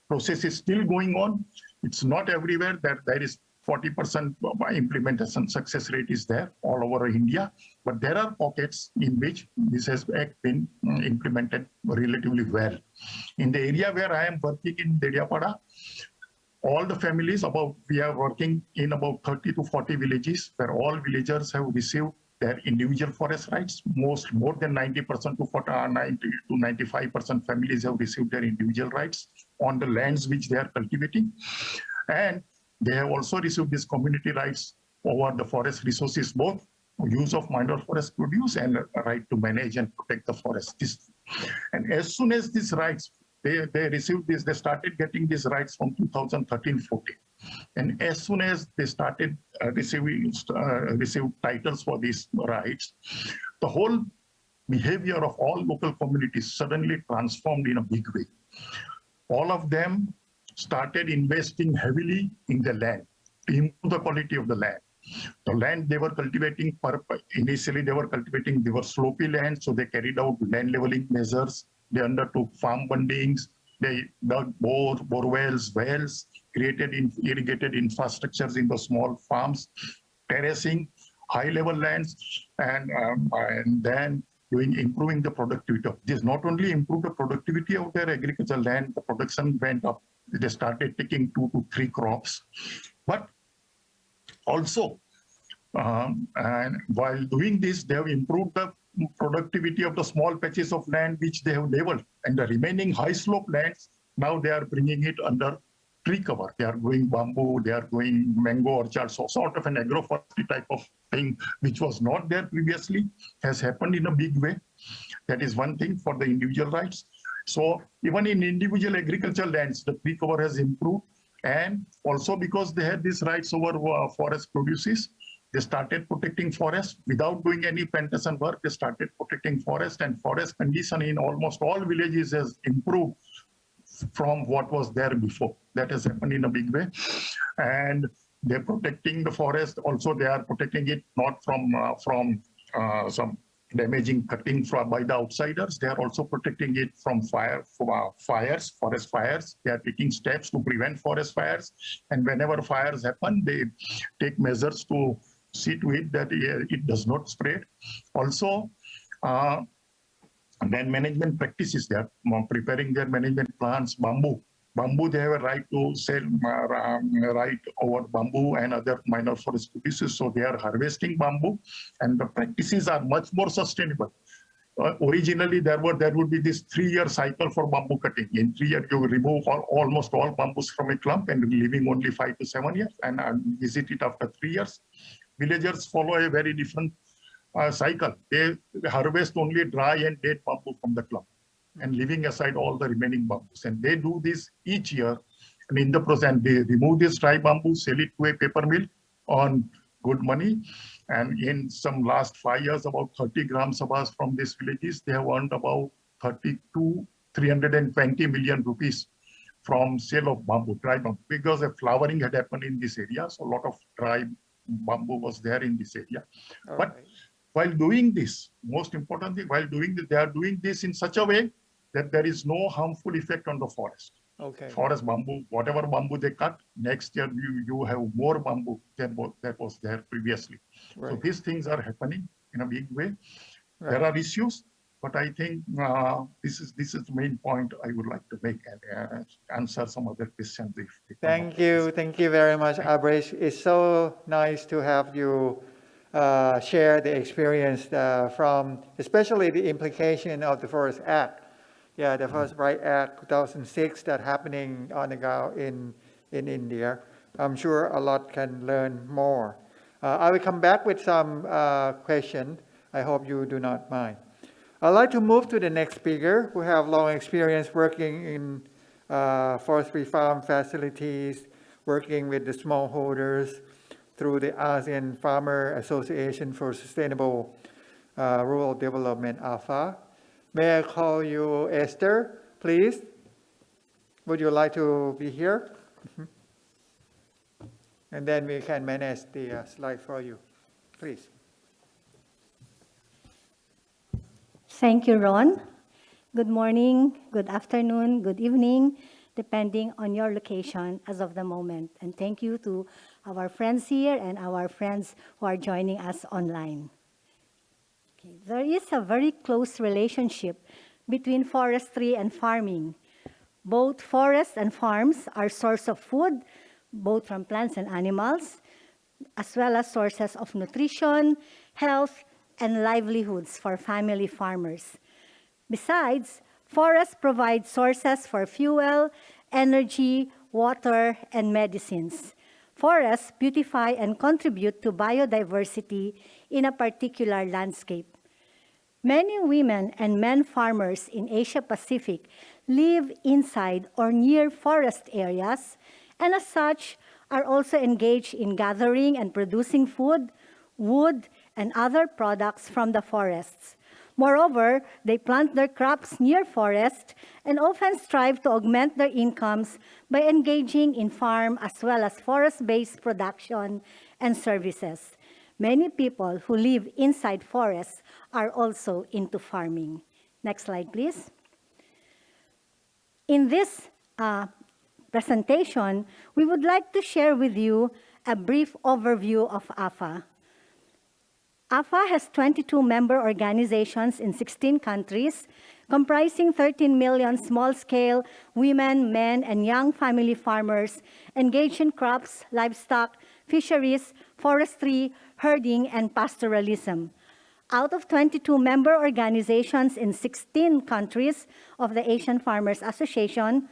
Process is still going on. It's not everywhere that there is 40% implementation success rate is there all over India, but there are pockets in which this has been implemented relatively well. In the area where I am working in Dediapada, all the families, we are working in about 30 to 40 villages where all villagers have received their individual forest rights. More than 90% to 90 to 95% families have received their individual rights on the lands which they are cultivating. And they have also received these community rights over the forest resources, both use of minor forest produce and a right to manage and protect the forest. And as soon as these rights, they received this, they started getting these rights from 2013-14. And as soon as they started received titles for these rights, the whole behavior of all local communities suddenly transformed in a big way. All of them started investing heavily in the land to improve the quality of the land. The land they were cultivating, initially they were slopy land, so they carried out land leveling measures. They undertook farm bundings, they dug bore wells, created irrigated infrastructures in the small farms, terracing, high level lands, and then improving the productivity of this. Not only improved the productivity of their agricultural land, the production went up They started taking 2 to 3 crops. But also, and while doing this, they have improved the productivity of the small patches of land which they have leveled. And the remaining high slope lands, now they are bringing it under tree cover. They are growing bamboo, they are growing mango orchards, so sort of an agroforestry type of thing, which was not there previously, has happened in a big way. That is one thing for the individual rights. So even in individual agricultural lands, the tree cover has improved. And also because they had these rights over forest produces, they started protecting forests without doing any plantation work. They started protecting forest, and forest condition in almost all villages has improved from what was there before. That has happened in a big way. And they're protecting the forest. Also, they are protecting it not from some damaging cutting by the outsiders. They are also protecting it from fires, forest fires. They are taking steps to prevent forest fires. And whenever fires happen, they take measures to see to it that it does not spread. Also, then management practices, they are preparing their management plans. Bamboo, they have a right to sell, right over bamboo and other minor forest produces. So they are harvesting bamboo, and the practices are much more sustainable. Originally, there would be this 3-year cycle for bamboo cutting. In 3 years, you remove almost all bamboos from a clump and leaving only 5 to 7 years, and visit it after 3 years. Villagers follow a very different cycle. They harvest only dry and dead bamboo from the clump, and leaving aside all the remaining bamboos. And they do this each year. And in the process, they remove this dry bamboo, sell it to a paper mill on good money. And in some last 5 years, about 30 Gram Sabhas from these villages, they have earned about 320 million rupees from sale of bamboo, dry bamboo, because a flowering had happened in this area. So a lot of dry bamboo was there in this area. But while doing this, most important thing, while doing this, they are doing this in such a way that there is no harmful effect on the forest. Okay. Forest bamboo, whatever bamboo they cut, next year you have more bamboo than what that was there previously. Right. So these things are happening in a big way. Right. There are issues, but I think this is the main point I would like to make, and answer some other questions if Thank you very much, Abresh. It's so nice to have you share the experience from, especially the implication of the Forest Act. Yeah, the Forest Rights Act 2006 that's happening on the ground in India. I'm sure a lot can learn more. I will come back with some question. I hope you do not mind. I'd like to move to the next speaker who have long experience working in forestry farm facilities, working with the smallholders through the ASEAN Farmer Association for Sustainable Rural Development, AFA. May I call you Esther, please? Would you like to be here? And then we can manage the slide for you. Please. Thank you, Ron. Good morning, good afternoon, good evening, depending on your location as of the moment. And thank you to our friends here and our friends who are joining us online. Okay. There is a very close relationship between forestry and farming. Both forests and farms are source of food, both from plants and animals, as well as sources of nutrition, health, and livelihoods for family farmers. Besides, forests provide sources for fuel, energy, water, and medicines. Forests beautify and contribute to biodiversity in a particular landscape. Many women and men farmers in Asia Pacific live inside or near forest areas, and as such, are also engaged in gathering and producing food, wood, and other products from the forests. Moreover, they plant their crops near forests and often strive to augment their incomes by engaging in farm as well as forest-based production and services. Many people who live inside forests are also into farming. Next slide, please. In this presentation, we would like to share with you a brief overview of AFA. AFA has 22 member organizations in 16 countries, comprising 13 million small-scale women, men, and young family farmers engaged in crops, livestock, fisheries, forestry, herding, and pastoralism. Out of 22 member organizations in 16 countries of the Asian Farmers Association,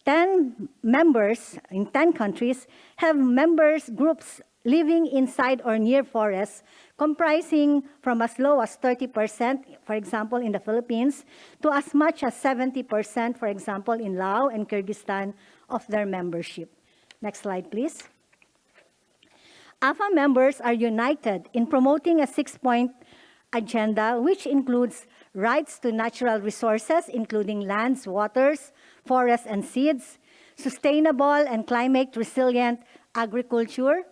10 members in 10 countries have members groups living inside or near forests, comprising from as low as 30%, for example, in the Philippines, to as much as 70%, for example, in Laos and Kyrgyzstan, of their membership. Next slide, please. AFA members are united in promoting a 6-point agenda, which includes rights to natural resources, including lands, waters, forests, and seeds, sustainable and climate-resilient agriculture,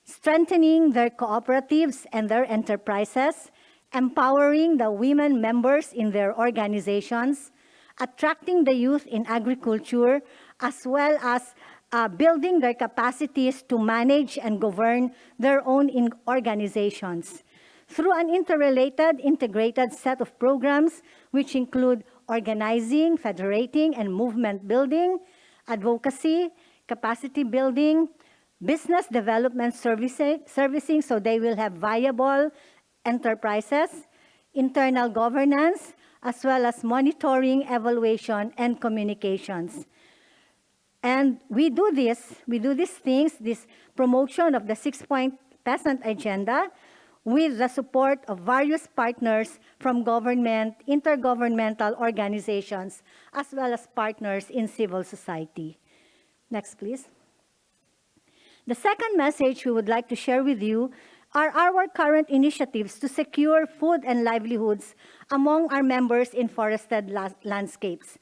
strengthening their cooperatives and their enterprises, empowering the women members in their organizations, attracting the youth in agriculture, as well as building their capacities to manage and govern their own organizations through an interrelated, integrated set of programs which include organizing, federating, and movement building, advocacy, capacity building, business development servicing, so they will have viable enterprises, internal governance, as well as monitoring, evaluation, and communications. And we do these things, this promotion of the 6-point peasant agenda, with the support of various partners from government, intergovernmental organizations, as well as partners in civil society. Next, please. The second message we would like to share with you are our current initiatives to secure food and livelihoods among our members in forested landscapes.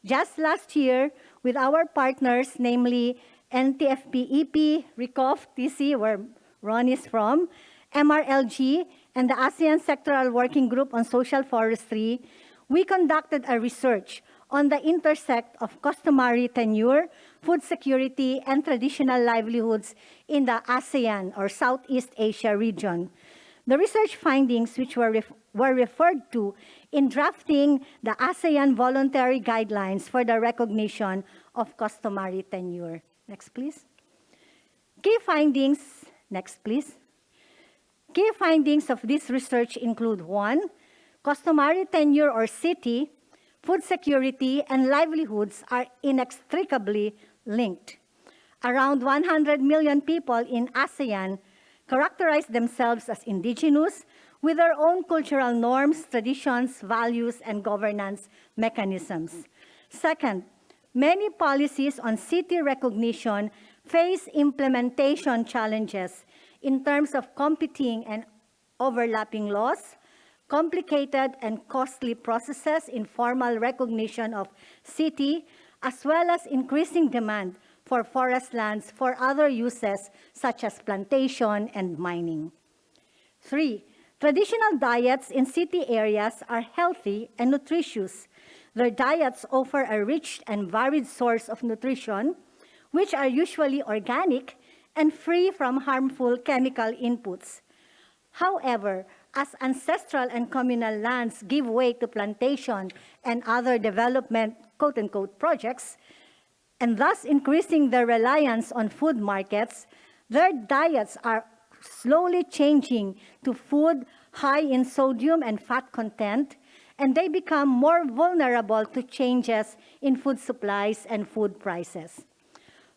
Just last year, with our partners, namely NTFP-EP, RECOF, TC, where Ron is from, MRLG, and the ASEAN Sectoral Working Group on Social Forestry, we conducted a research on the intersect of customary tenure, food security, and traditional livelihoods in the ASEAN, or Southeast Asia region. The research findings, which were referred to in drafting the ASEAN voluntary guidelines for the recognition of customary tenure. Next, please. Key findings, next, please. Key findings of this research include: 1, customary tenure or city, food security, and livelihoods are inextricably linked. Around 100 million people in ASEAN characterize themselves as indigenous, with their own cultural norms, traditions, values, and governance mechanisms. Second, many policies on city recognition face implementation challenges in terms of competing and overlapping laws, complicated and costly processes in formal recognition of city, as well as increasing demand for forest lands for other uses such as plantation and mining. 3, traditional diets in city areas are healthy and nutritious. Their diets offer a rich and varied source of nutrition, which are usually organic and free from harmful chemical inputs. However, as ancestral and communal lands give way to plantation and other development, quote-unquote, projects, and thus increasing their reliance on food markets, their diets are slowly changing to food high in sodium and fat content, and they become more vulnerable to changes in food supplies and food prices.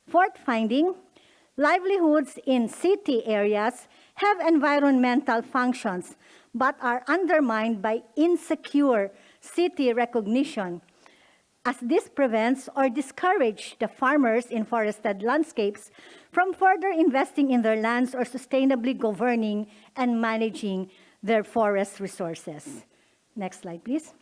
Fourth finding, livelihoods in city areas have environmental functions, but are undermined by insecure city recognition, as this prevents or discourages the farmers in forested landscapes from further investing in their lands or sustainably governing and managing their forest resources. Next slide, please.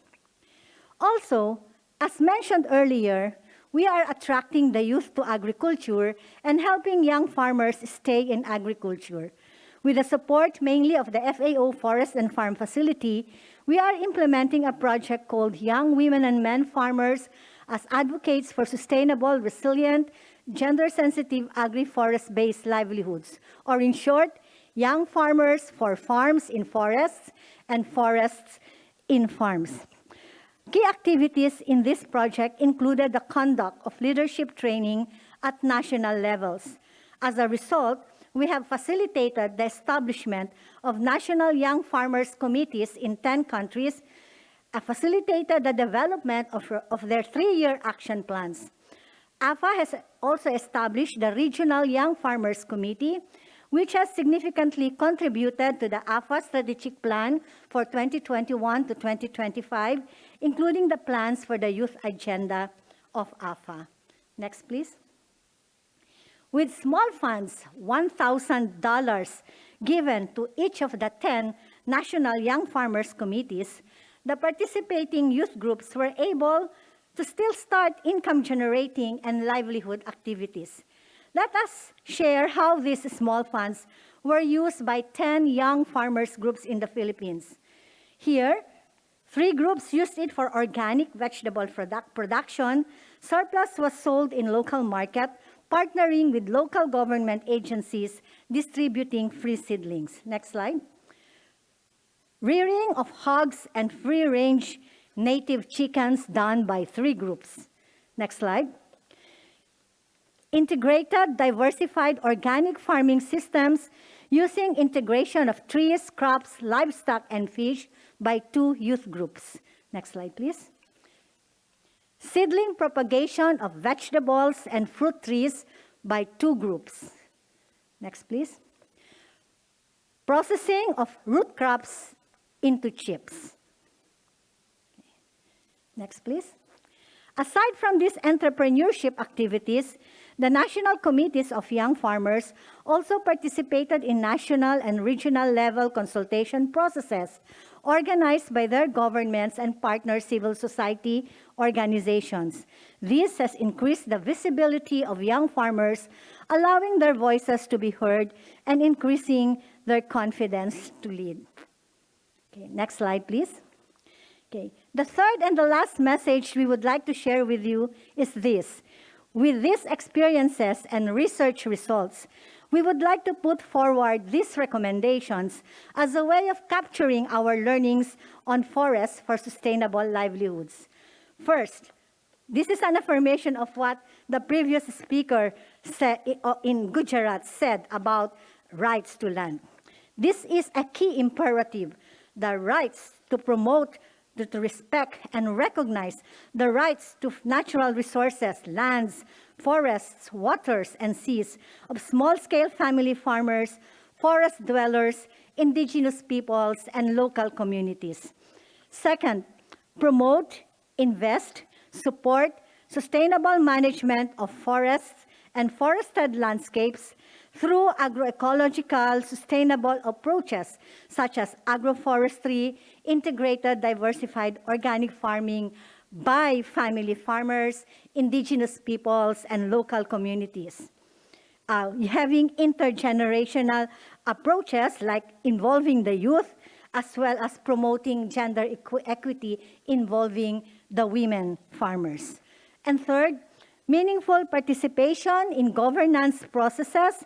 Also, as mentioned earlier, we are attracting the youth to agriculture and helping young farmers stay in agriculture. With the support mainly of the FAO Forest and Farm Facility, we are implementing a project called Young Women and Men Farmers as Advocates for Sustainable, Resilient, Gender-Sensitive Agri-Forest-Based Livelihoods, or in short, Young Farmers for Farms in Forests and Forests in farms. Key activities in this project included the conduct of leadership training at national levels. As a result, we have facilitated the establishment of national young farmers committees in 10 countries, facilitated the development of their 3-year action plans. AFA has also established the Regional Young Farmers Committee, which has significantly contributed to the AFA strategic plan for 2021 to 2025, including the plans for the youth agenda of AFA. Next, please. With small funds, $1,000 given to each of the 10 National Young Farmers Committees, the participating youth groups were able to still start income-generating and livelihood activities. Let us share how these small funds were used by 10 young farmers groups in the Philippines. Here, 3 groups used it for organic vegetable production. Surplus was sold in local market, partnering with local government agencies distributing free seedlings. Next slide. Rearing of hogs and free-range native chickens done by 3 groups. Next slide. Integrated, diversified organic farming systems using integration of trees, crops, livestock, and fish by 2 youth groups. Next slide, please. Seedling propagation of vegetables and fruit trees by 2 groups. Next, please. Processing of root crops into chips. Next, please. Aside from these entrepreneurship activities, the national committees of young farmers also participated in national and regional level consultation processes organized by their governments and partner civil society organizations. This has increased the visibility of young farmers, allowing their voices to be heard and increasing their confidence to lead. Okay, next slide, please. Okay. The third and the last message we would like to share with you is this. With these experiences and research results, we would like to put forward these recommendations as a way of capturing our learnings on forests for sustainable livelihoods. First, this is an affirmation of what the previous speaker said in Gujarat said about rights to land. This is a key imperative, the rights to promote, to respect and recognize the rights to natural resources, lands, forests, waters, and seas of small-scale family farmers, forest dwellers, indigenous peoples, and local communities. Second, promote, invest, support sustainable management of forests and forested landscapes through agroecological sustainable approaches such as agroforestry, integrated diversified organic farming by family farmers, indigenous peoples, and local communities. Having intergenerational approaches like involving the youth, as well as promoting gender equity involving the women farmers. And third, meaningful participation in governance processes,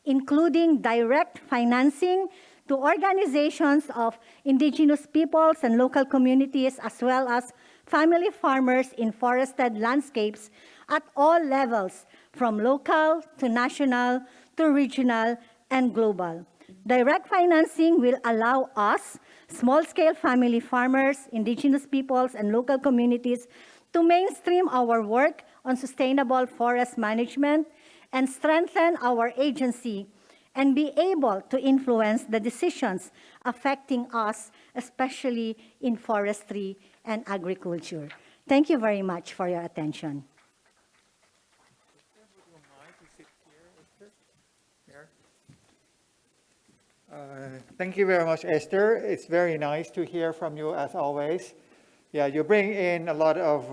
including direct financing to organizations of indigenous peoples and local communities, as well as family farmers in forested landscapes at all levels, from local to national to regional and global. Direct financing will allow us, small-scale family farmers, indigenous peoples, and local communities to mainstream our work on sustainable forest management and strengthen our agency and be able to influence the decisions affecting us, especially in forestry and agriculture. Thank you very much for your attention. Thank you very much, Esther. It's very nice to hear from you as always. Yeah, you bring in a lot of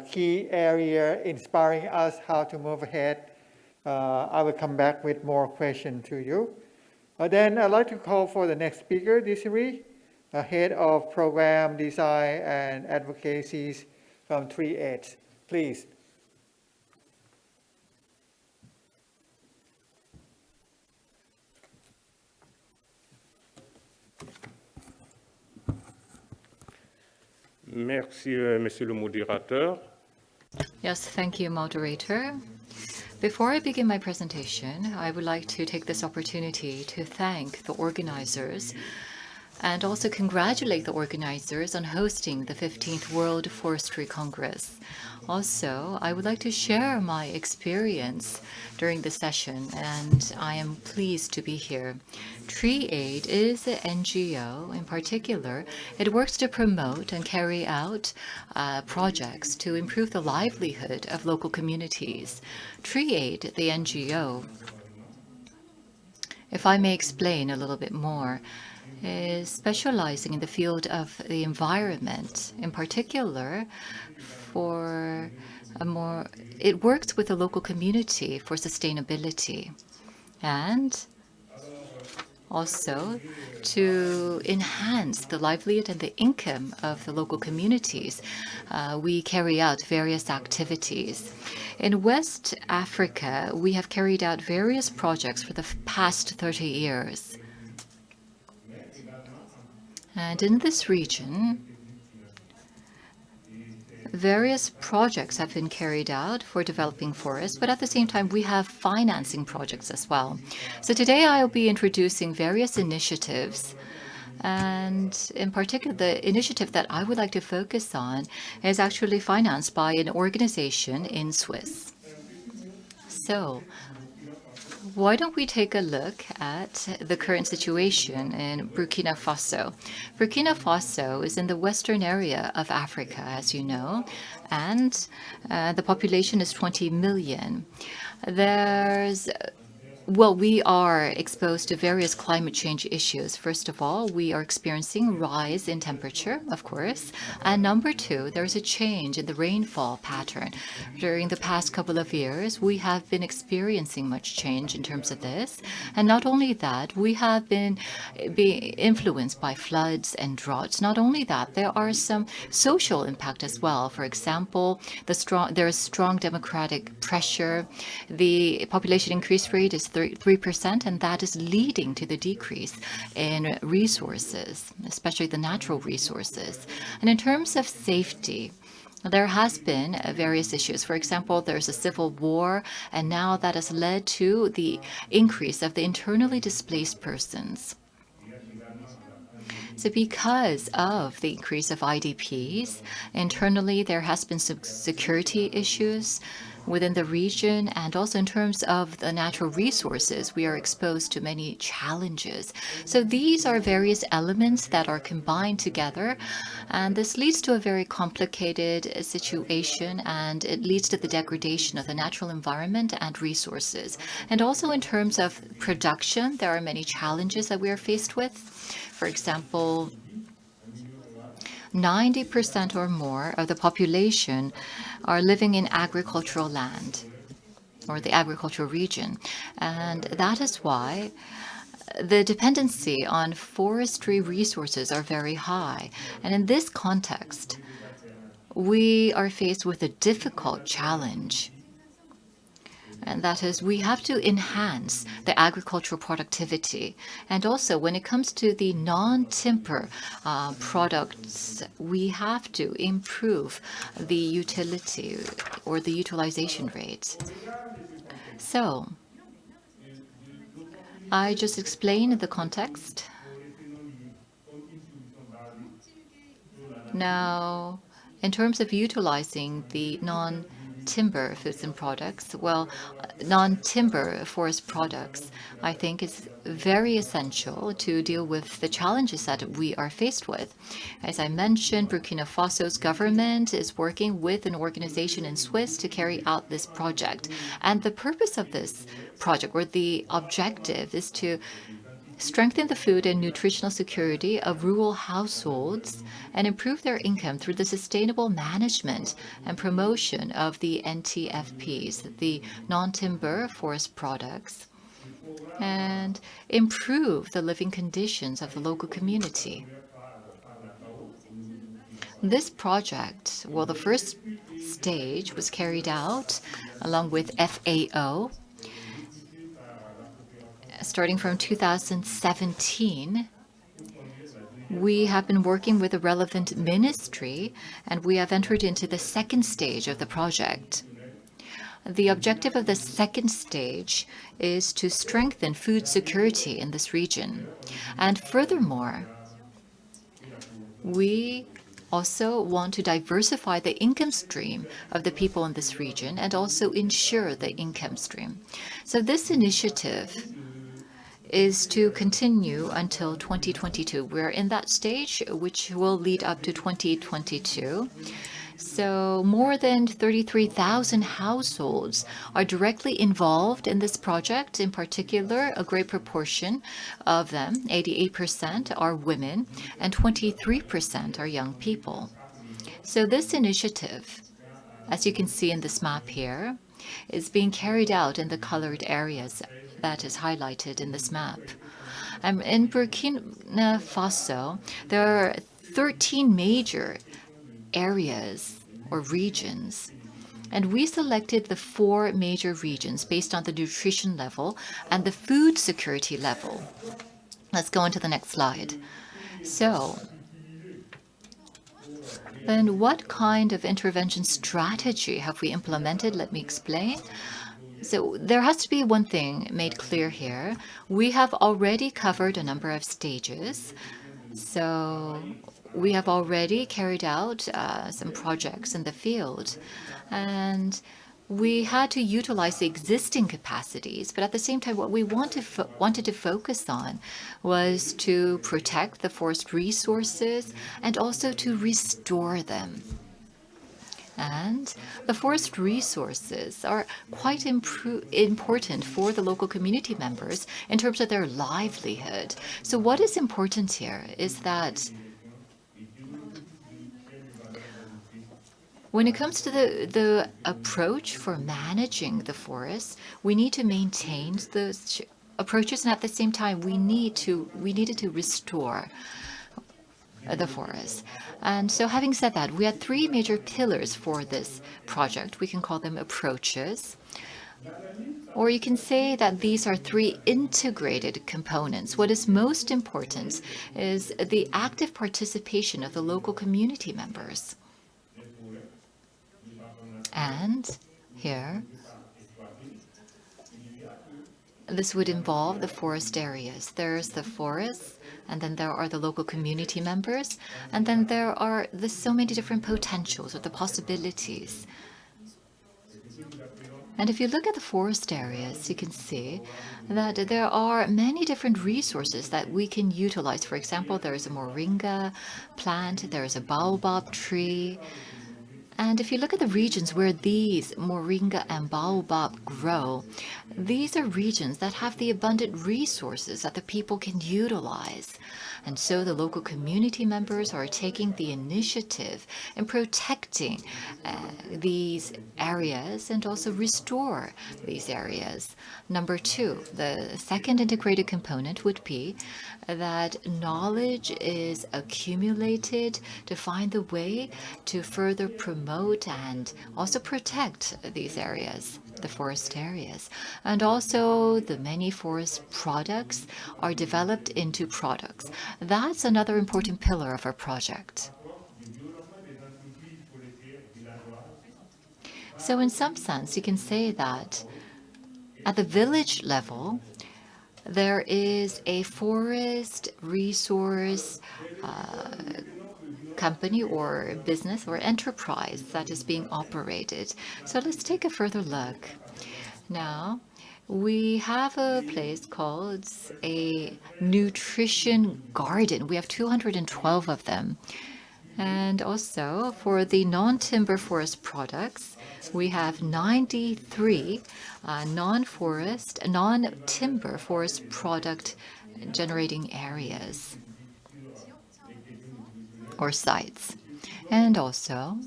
key area inspiring us how to move ahead. I will come back with more questions to you. Then I'd like to call for the next speaker, Desiree, Head of Program Design and Advocacies from 3H. Please. Merci, Monsieur le modérateur. Yes, thank you, moderator. Before I begin my presentation, I would like to take this opportunity to thank the organizers and also congratulate the organizers on hosting the 15th World Forestry Congress. Also, I would like to share my experience during the session, and I am pleased to be here. TreeAid is an NGO. In particular, it works to promote and carry out projects to improve the livelihood of local communities. TreeAid, the NGO, if I may explain a little bit more, is specializing in the field of the environment. In particular, it works with the local community for sustainability and also to enhance the livelihood and the income of the local communities. We carry out various activities. In West Africa, we have carried out various projects for the past 30 years. And in this region, various projects have been carried out for developing forests, but at the same time, we have financing projects as well. So today I'll be introducing various initiatives. And in particular, the initiative that I would like to focus on is actually financed by an organization in Swiss. So why don't we take a look at the current situation in Burkina Faso? Burkina Faso is in the western area of Africa, as you know, and the population is 20 million. We are exposed to various climate change issues. First of all, we are experiencing rise in temperature, of course. And number two, there's a change in the rainfall pattern. During the past couple of years, we have been experiencing much change in terms of this. And not only that, we have been being influenced by floods and droughts. Not only that, there are some social impact as well. For example, there is strong democratic pressure. The population increase rate is 3%, and that is leading to the decrease in resources, especially the natural resources. And in terms of safety, there has been various issues. For example, there's a civil war, and now that has led to the increase of the internally displaced persons. So because of the increase of IDPs, internally there has been some security issues within the region, and also in terms of the natural resources, we are exposed to many challenges. So these are various elements that are combined together, and this leads to a very complicated situation, and it leads to the degradation of the natural environment and resources. And also in terms of production, there are many challenges that we are faced with. For example, 90% or more of the population are living in agricultural land or the agricultural region. And that is why the dependency on forestry resources are very high. And in this context, we are faced with a difficult challenge. And that is, we have to enhance the agricultural productivity. And also, when it comes to the non-timber products, we have to improve the utility or the utilization rate. So, I just explained the context. Now, in terms of utilizing the non-timber foods and products, well, non-timber forest products, I think is very essential to deal with the challenges that we are faced with. As I mentioned, Burkina Faso's government is working with an organization in Swiss to carry out this project. And the purpose of this project, or the objective, is to strengthen the food and nutritional security of rural households and improve their income through the sustainable management and promotion of the NTFPs, the non-timber forest products, and improve the living conditions of the local community. This project, well, the first stage was carried out along with FAO, starting from 2017, we have been working with the relevant ministry, and we have entered into the second stage of the project. The objective of the second stage is to strengthen food security in this region. And furthermore, we also want to diversify the income stream of the people in this region and also ensure the income stream. So this initiative is to continue until 2022. We're in that stage, which will lead up to 2022. So more than 33,000 households are directly involved in this project. In particular, a great proportion of them, 88%, are women and 23% are young people. So this initiative, as you can see in this map here, is being carried out in the colored areas that is highlighted in this map. In Burkina Faso, there are 13 major areas or regions, and we selected the 4 major regions based on the nutrition level and the food security level. Let's go on to the next slide. So, then what kind of intervention strategy have we implemented? Let me explain. So there has to be one thing made clear here. We have already covered a number of stages. So we have already carried out some projects in the field, and we had to utilize the existing capacities, but at the same time, what we wanted to focus on was to protect the forest resources and also to restore them. And the forest resources are quite important for the local community members in terms of their livelihood. So what is important here is that when it comes to the approach for managing the forests, we need to maintain those approaches, and at the same time, we needed to restore the forest. And so having said that, we had 3 major pillars for this project. We can call them approaches. Or you can say that these are 3 integrated components. What is most important is the active participation of the local community members. And here, this would involve the forest areas. There's the forests, and then there are the local community members, and then there are so many different potentials or the possibilities. And if you look at the forest areas, you can see that there are many different resources that we can utilize. For example, there is a moringa plant, there is a baobab tree. And if you look at the regions where these moringa and baobab grow, these are regions that have the abundant resources that the people can utilize. And so the local community members are taking the initiative in protecting these areas and also restore these areas. Number 2, the second integrated component would be that knowledge is accumulated to find the way to further promote and also protect these areas, the forest areas. And also the many forest products are developed into products. That's another important pillar of our project. So in some sense, you can say that at the village level, there is a forest resource company or business or enterprise that is being operated. So let's take a further look. Now, we have a place called a nutrition garden. We have 212 of them. And also for the non-timber forest products, we have 93 non-timber forest product generating areas or sites. And also,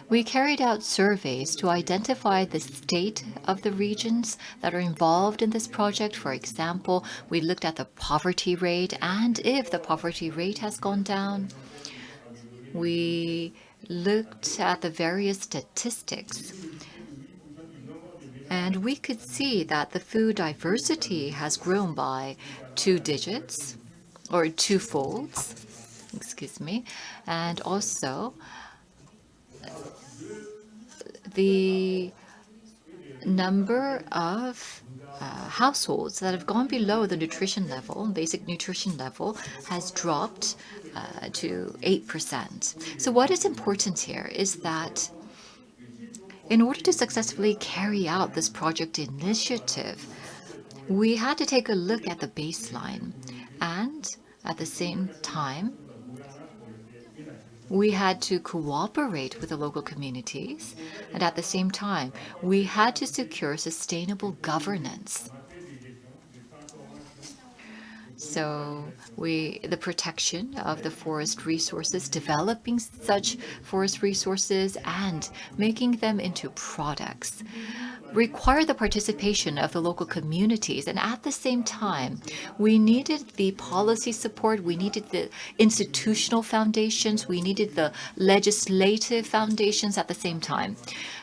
we carried out surveys to identify the state of the regions that are involved in this project. For example, we looked at the poverty rate, and if the poverty rate has gone down, we looked at the various statistics. And we could see that the food diversity has grown by 2 digits or 2-folds. excuse me, and also the number of households that have gone below the nutrition level, basic nutrition level, has dropped to 8%. So what is important here is that in order to successfully carry out this project initiative, we had to take a look at the baseline, and at the same time, we had to cooperate with the local communities, and at the same time, we had to secure sustainable governance. So the protection of the forest resources, developing such forest resources and making them into products require the participation of the local communities. And at the same time, we needed the policy support, we needed the institutional foundations, we needed the legislative foundations at the same time,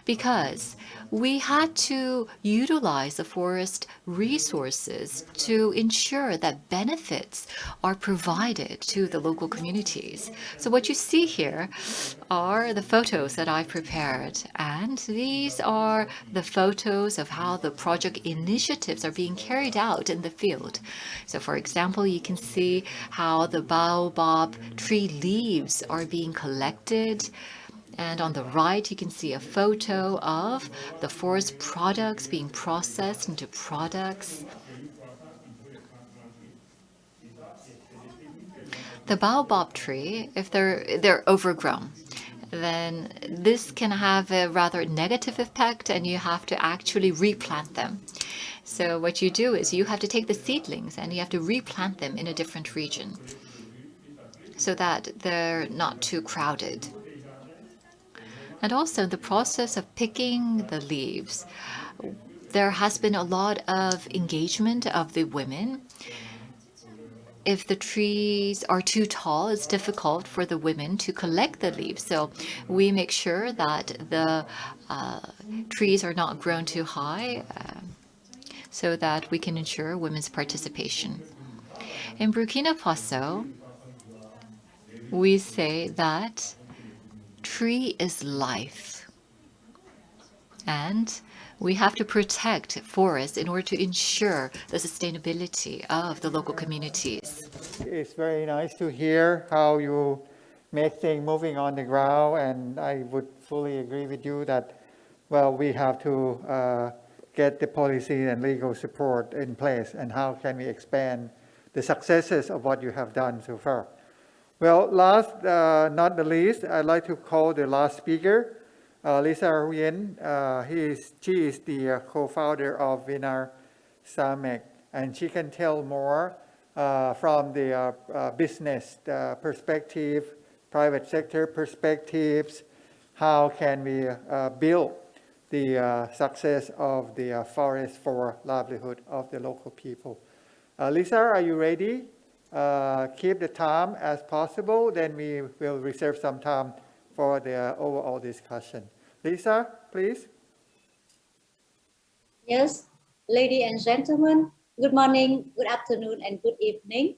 because we had to utilize the forest resources to ensure that benefits are provided to the local communities. So what you see here are the photos that I've prepared, and these are the photos of how the project initiatives are being carried out in the field. So for example, you can see how the baobab tree leaves are being collected. And on the right, you can see a photo of the forest products being processed into products. The baobab tree, if they're overgrown, then this can have a rather negative effect, and you have to actually replant them. So what you do is you have to take the seedlings and you have to replant them in a different region so that they're not too crowded. And also the process of picking the leaves, there has been a lot of engagement of the women. If the trees are too tall, it's difficult for the women to collect the leaves. So we make sure that the trees are not grown too high so that we can ensure women's participation. In Burkina Faso, we say that tree is life, and we have to protect forests in order to ensure the sustainability of the local communities. It's very nice to hear how you make things moving on the ground, and I would fully agree with you that, well, we have to get the policy and legal support in place, and how can we expand the successes of what you have done so far. Well, last, not the least, I'd like to call the last speaker, Lisa Nguyen. She is the co-founder of Vinar Samek, and she can tell more from the business perspective, private sector perspectives, how can we build the success of the forest for livelihood of the local people. Lisa, are you ready? Keep the time as possible, then we will reserve some time for the overall discussion. Lisa, please. Yes, ladies and gentlemen, good morning, good afternoon, and good evening.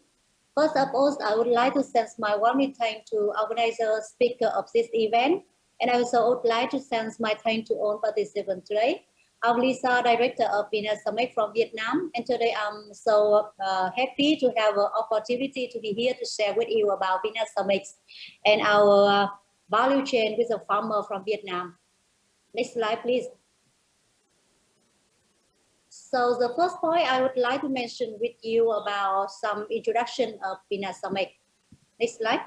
First of all, I would like to send my warm thanks to organizer, speaker of this event, and I also would like to send my thanks to all participants today. I'm Lisa, director of Vinar Samek from Vietnam, and today I'm so happy to have an opportunity to be here to share with you about Vinar Samek and our value chain with a farmer from Vietnam. Next slide, please. So the first point I would like to mention with you about some introduction of Vinar Samek. Next slide.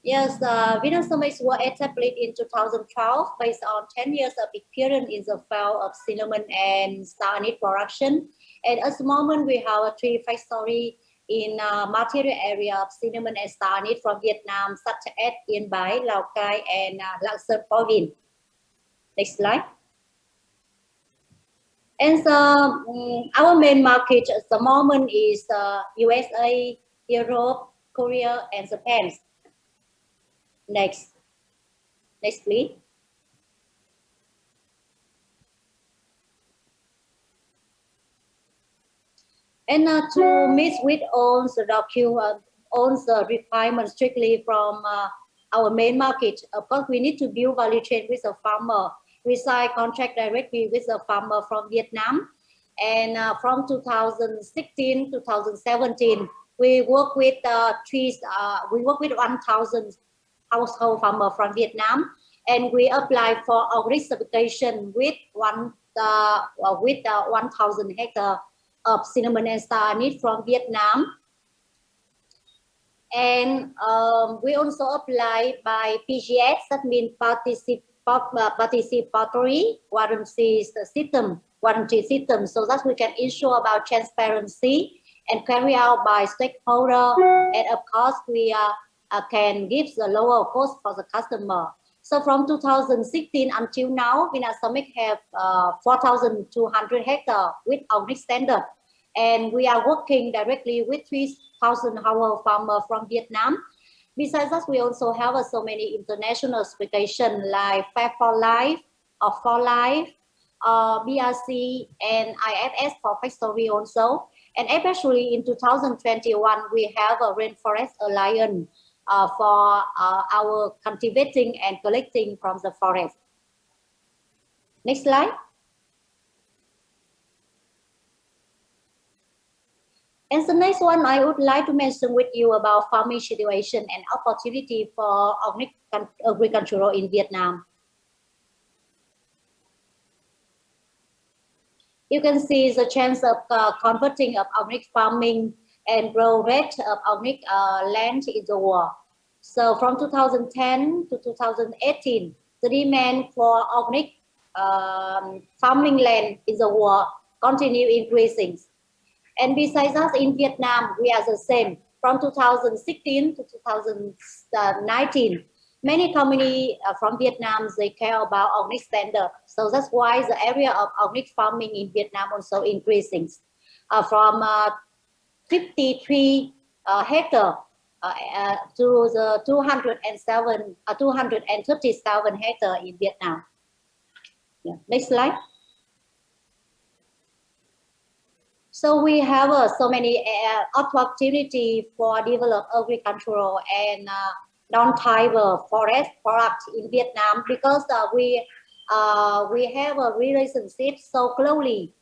Yes, Vinar Samek was established in 2012 based on 10 years of experience in the field of cinnamon and star anise production. And at the moment, we have 3 factories in material area of cinnamon and star anise from Vietnam, such as Yên Bái, Lào Cai, and Lạng Sơn province. Next slide. And so, our main market at the moment is USA, Europe, Korea, and Japan. Next please. And to meet with all the owns the requirement strictly from our main market. Of course, we need to build value chain with the farmer. We sign contract directly with the farmer from Vietnam. And from 2016 to 2017, we work with 1,000 household farmer from Vietnam, and we apply for organic certification with 1,000 hectares of cinnamon and star anise from Vietnam. And we also apply by PGS, that means participatory warranty system, so that we can ensure about transparency and carry out by stakeholder. And of course, we can give the lower cost for the customer. So from 2016 until now, Vinasamic have 4,200 hectares with organic standard. And we are working directly with 3,000 household farmers from Vietnam. Besides that, we also have so many international certifications like Fair for Life, or For Life, BRC, and IFS for factory also. And especially in 2021, we have a Rainforest Alliance for our cultivating and collecting from the forest. Next slide. And the next one, I would like to mention with you about farming situation and opportunity for organic agriculture in Vietnam. You can see the chance of converting of organic farming and grow rate of organic land in the world. So from 2010 to 2018, the demand for organic farming land in the world continue increasing. And besides that, in Vietnam, we are the same. From 2016 to 2019, many companies from Vietnam, they care about organic standard. So that's why the area of organic farming in Vietnam also increasing from 53 hectares to the 237 hectares in Vietnam. Yeah. Next slide. So we have so many opportunity for develop agricultural and non-timber forest products in Vietnam, because we have a relationship so closely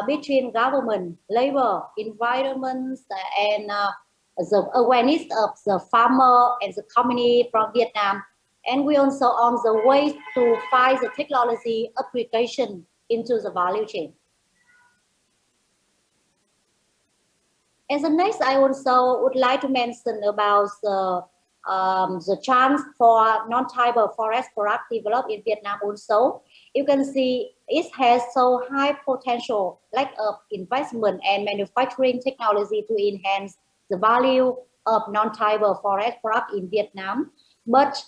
between government, labor, environment, and the awareness of the farmer and the company from Vietnam. And we also on the way to find the technology application into the value chain. And the next, I also would like to mention about the chance for non-timber forest product developed in Vietnam also. You can see it has so high potential lack of investment and manufacturing technology to enhance the value of non-timber forest product in Vietnam. But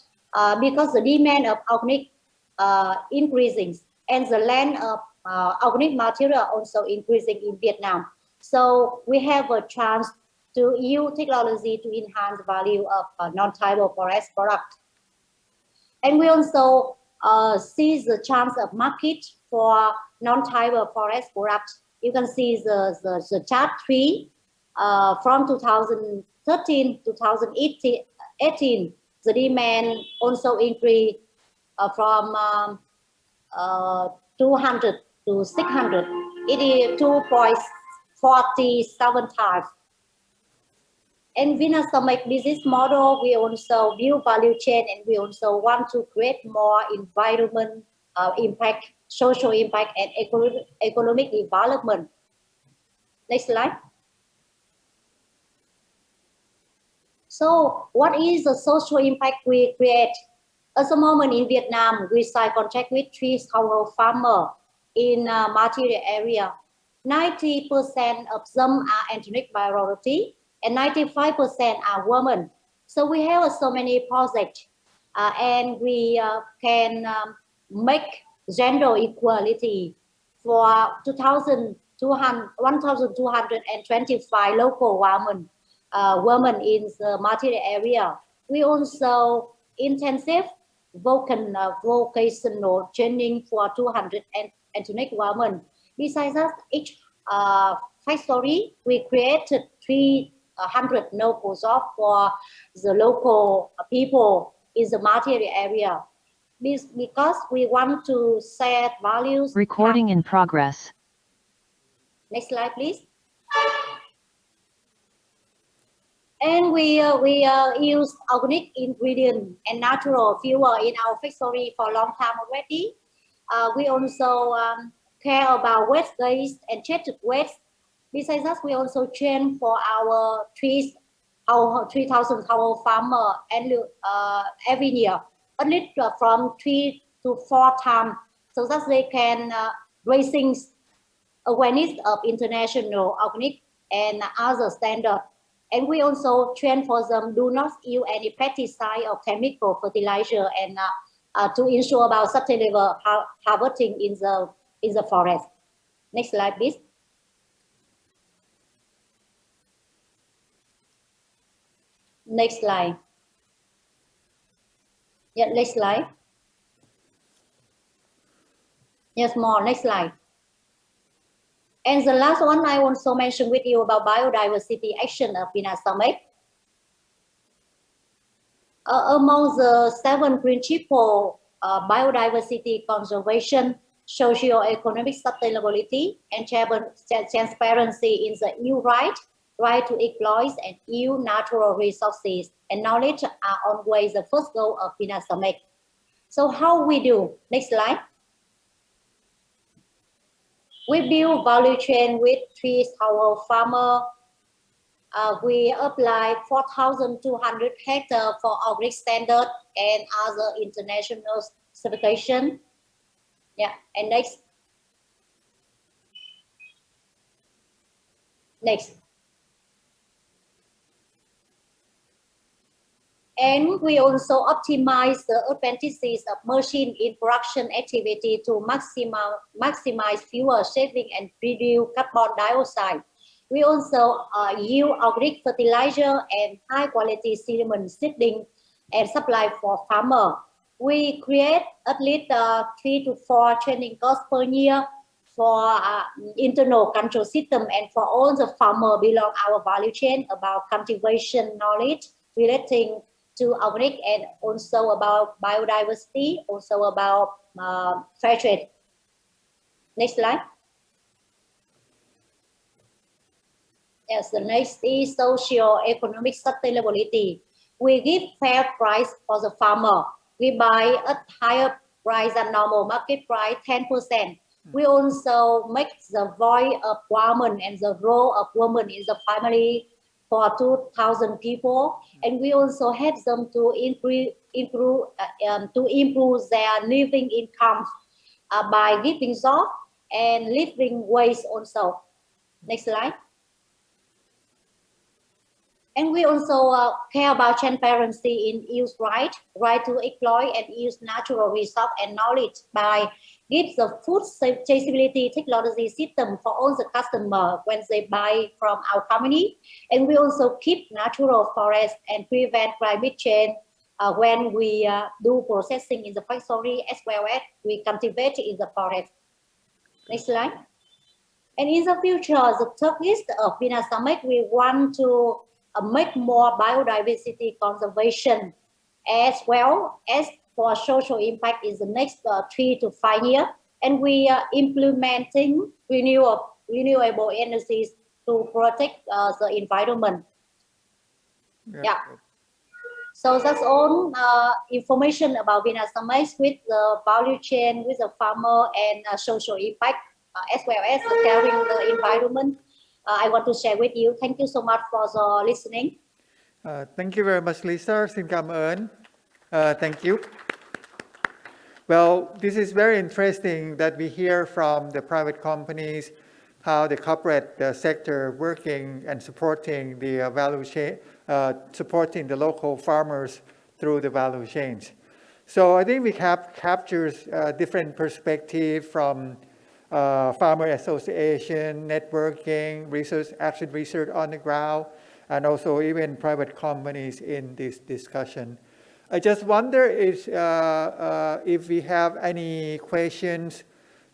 because the demand of organic increasing and the land of organic material also increasing in Vietnam. So we have a chance to use technology to enhance the value of non-timber forest product. And we also see the chance of market for non-timber forest product. You can see the chart 3 from 2013 to 2018, the demand also increased from 200 to 600. It is 2.47 times. And Vinasamic business model, we also view value chain, and we also want to create more environment impact, social impact, and economic development. Next slide. So what is the social impact we create? At the moment in Vietnam, we sign contract with 3,000 farmers in material area. 90% of them are ethnic minority, and 95% are women. So we have so many projects, and we can make gender equality for 1,225 local women in the material area. We also intensive vocational training for 200 ethnic women. Besides that, each factory, we created 3 100 no-go job for the local people in the material area. Because we want to set values. Recording in progress. Next slide, please. And we use organic ingredient and natural fuel in our factory for a long time already. We also care about waste and treated waste. Besides that, we also train for our 3,000 our farmer and every year, at least from 3 to 4 times, so that they can raising awareness of international organic and other standards. And we also train for them do not use any pesticide or chemical fertilizer and to ensure about sustainable harvesting in the forest. Next slide, please. Next slide. Yeah, next slide. Yes, more. Next slide. And the last one I want to mention with you about biodiversity action of Vinasomic. Among the 7 principles, biodiversity conservation, socio-economic sustainability, and transparency in the EU right to exploit and EU natural resources and knowledge are always the first goal of Vinasomic. So how we do? Next slide. We build value chain with 3,000 farmers. We apply 4,200 hectares for organic standard and other international certification. Yeah, and next. Next. And we also optimize the advantages of machine in production activity to maximize fuel saving and reduce carbon dioxide. We also use organic fertilizer and high quality sediment seedling and supply for farmer. We create at least 3 to 4 training courses per year for internal control system and for all the farmer belong our value chain about cultivation knowledge relating to organic and also about biodiversity, also about fair trade. Next slide. Yes, the next is socio-economic sustainability. We give fair price for the farmer. We buy at higher price than normal market price, 10%. We also make the voice of women and the role of women in the family for 2,000 people, and we also help them to improve their living income by giving job and living wage also. Next slide. And we also care about transparency in use right to exploit and use natural resource and knowledge by give the food traceability technology system for all the customers when they buy from our company. And we also keep natural forest and prevent climate change when we do processing in the factory as well as we cultivate in the forest. Next slide. And in the future, the target of Vinasomic, we want to make more biodiversity conservation as well as for social impact in the next 3 to 5 years. And we are implementing renewable energies to protect the environment. Yeah. So that's all information about Vinasomic with the value chain, with the farmer and social impact, as well as caring the environment. I want to share with you. Thank you so much for the listening. Thank you very much, Lisa. Xin cảm ơn. Thank you. Well, this is very interesting that we hear from the private companies how the corporate sector working and supporting the value chain, supporting the local farmers through the value chains. So I think we have captures different perspective from farmer association, networking, research on the ground, and also even private companies in this discussion. I just wonder if we have any questions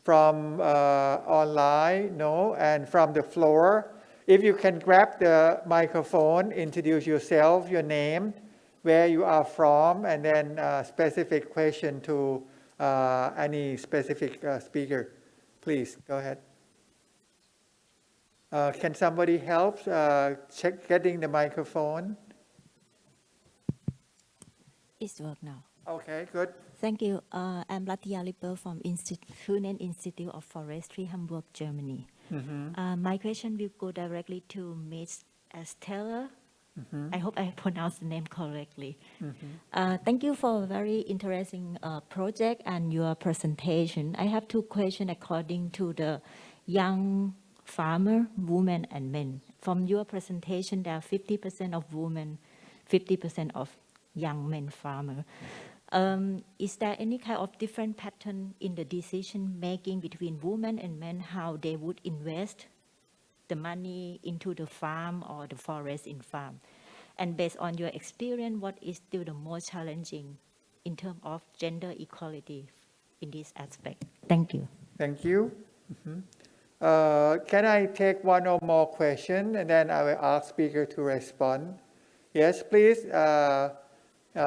from online, no, and from the floor. if you can grab the microphone, introduce yourself, your name, where you are from, and then specific question to any specific speaker. Please, go ahead. Can somebody help check getting the microphone? It's work now. Okay, good. Thank you. I'm Latia Lippel from Kuhnen Institute of Forestry, Hamburg, Germany. My question will go directly to Ms. Estella. I hope I pronounced the name correctly. Thank you for a very interesting project and your presentation. I have two questions according to the young farmer, women and men. From your presentation, there are 50% of women, 50% of young men farmer. Is there any kind of different pattern in the decision making between women and men, how they would invest the money into the farm or the forest in farm? And based on your experience, what is still the most challenging in terms of gender equality in this aspect? Thank you. Thank you. Can I take one or more question, and then I will ask speaker to respond? Yes, please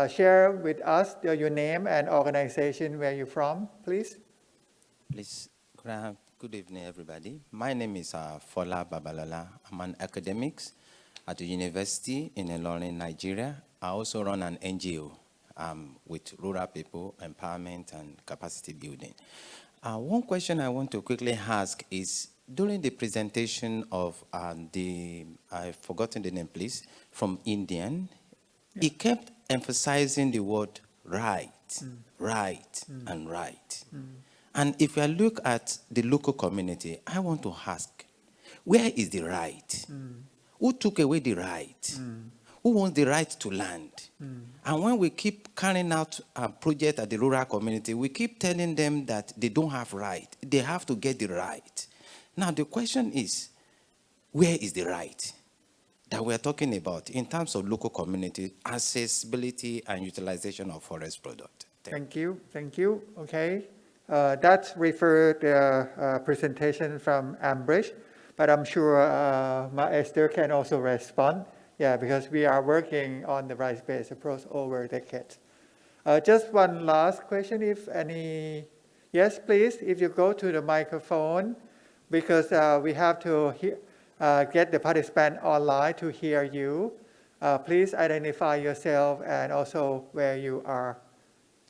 share with us your name and organization where you're from, please. Please, good evening, everybody. My name is Fola Babalola. I'm an academic at the university in Ilorin, Nigeria. I also run an NGO with rural people, empowerment and capacity building. One question I want to quickly ask is, during the presentation of I've forgotten the name, please, from Indian, he kept emphasizing the word right, and right. And if I look at the local community, I want to ask, where is the right? Who took away the right? Who wants the right to land? And when we keep carrying out a project at the rural community, we keep telling them that they don't have right. They have to get the right. Now, the question is, where is the right that we're talking about in terms of local community accessibility and utilization of forest product? Thank you. Thank you. Okay. That's referred the presentation from Ambridge, but I'm sure Ma Esther can also respond. Yeah, because we are working on the rights-based approach over decades. Just one last question, if any. Yes, please, if you go to the microphone, because we have to get the participant online to hear you. Please identify yourself and also where you are,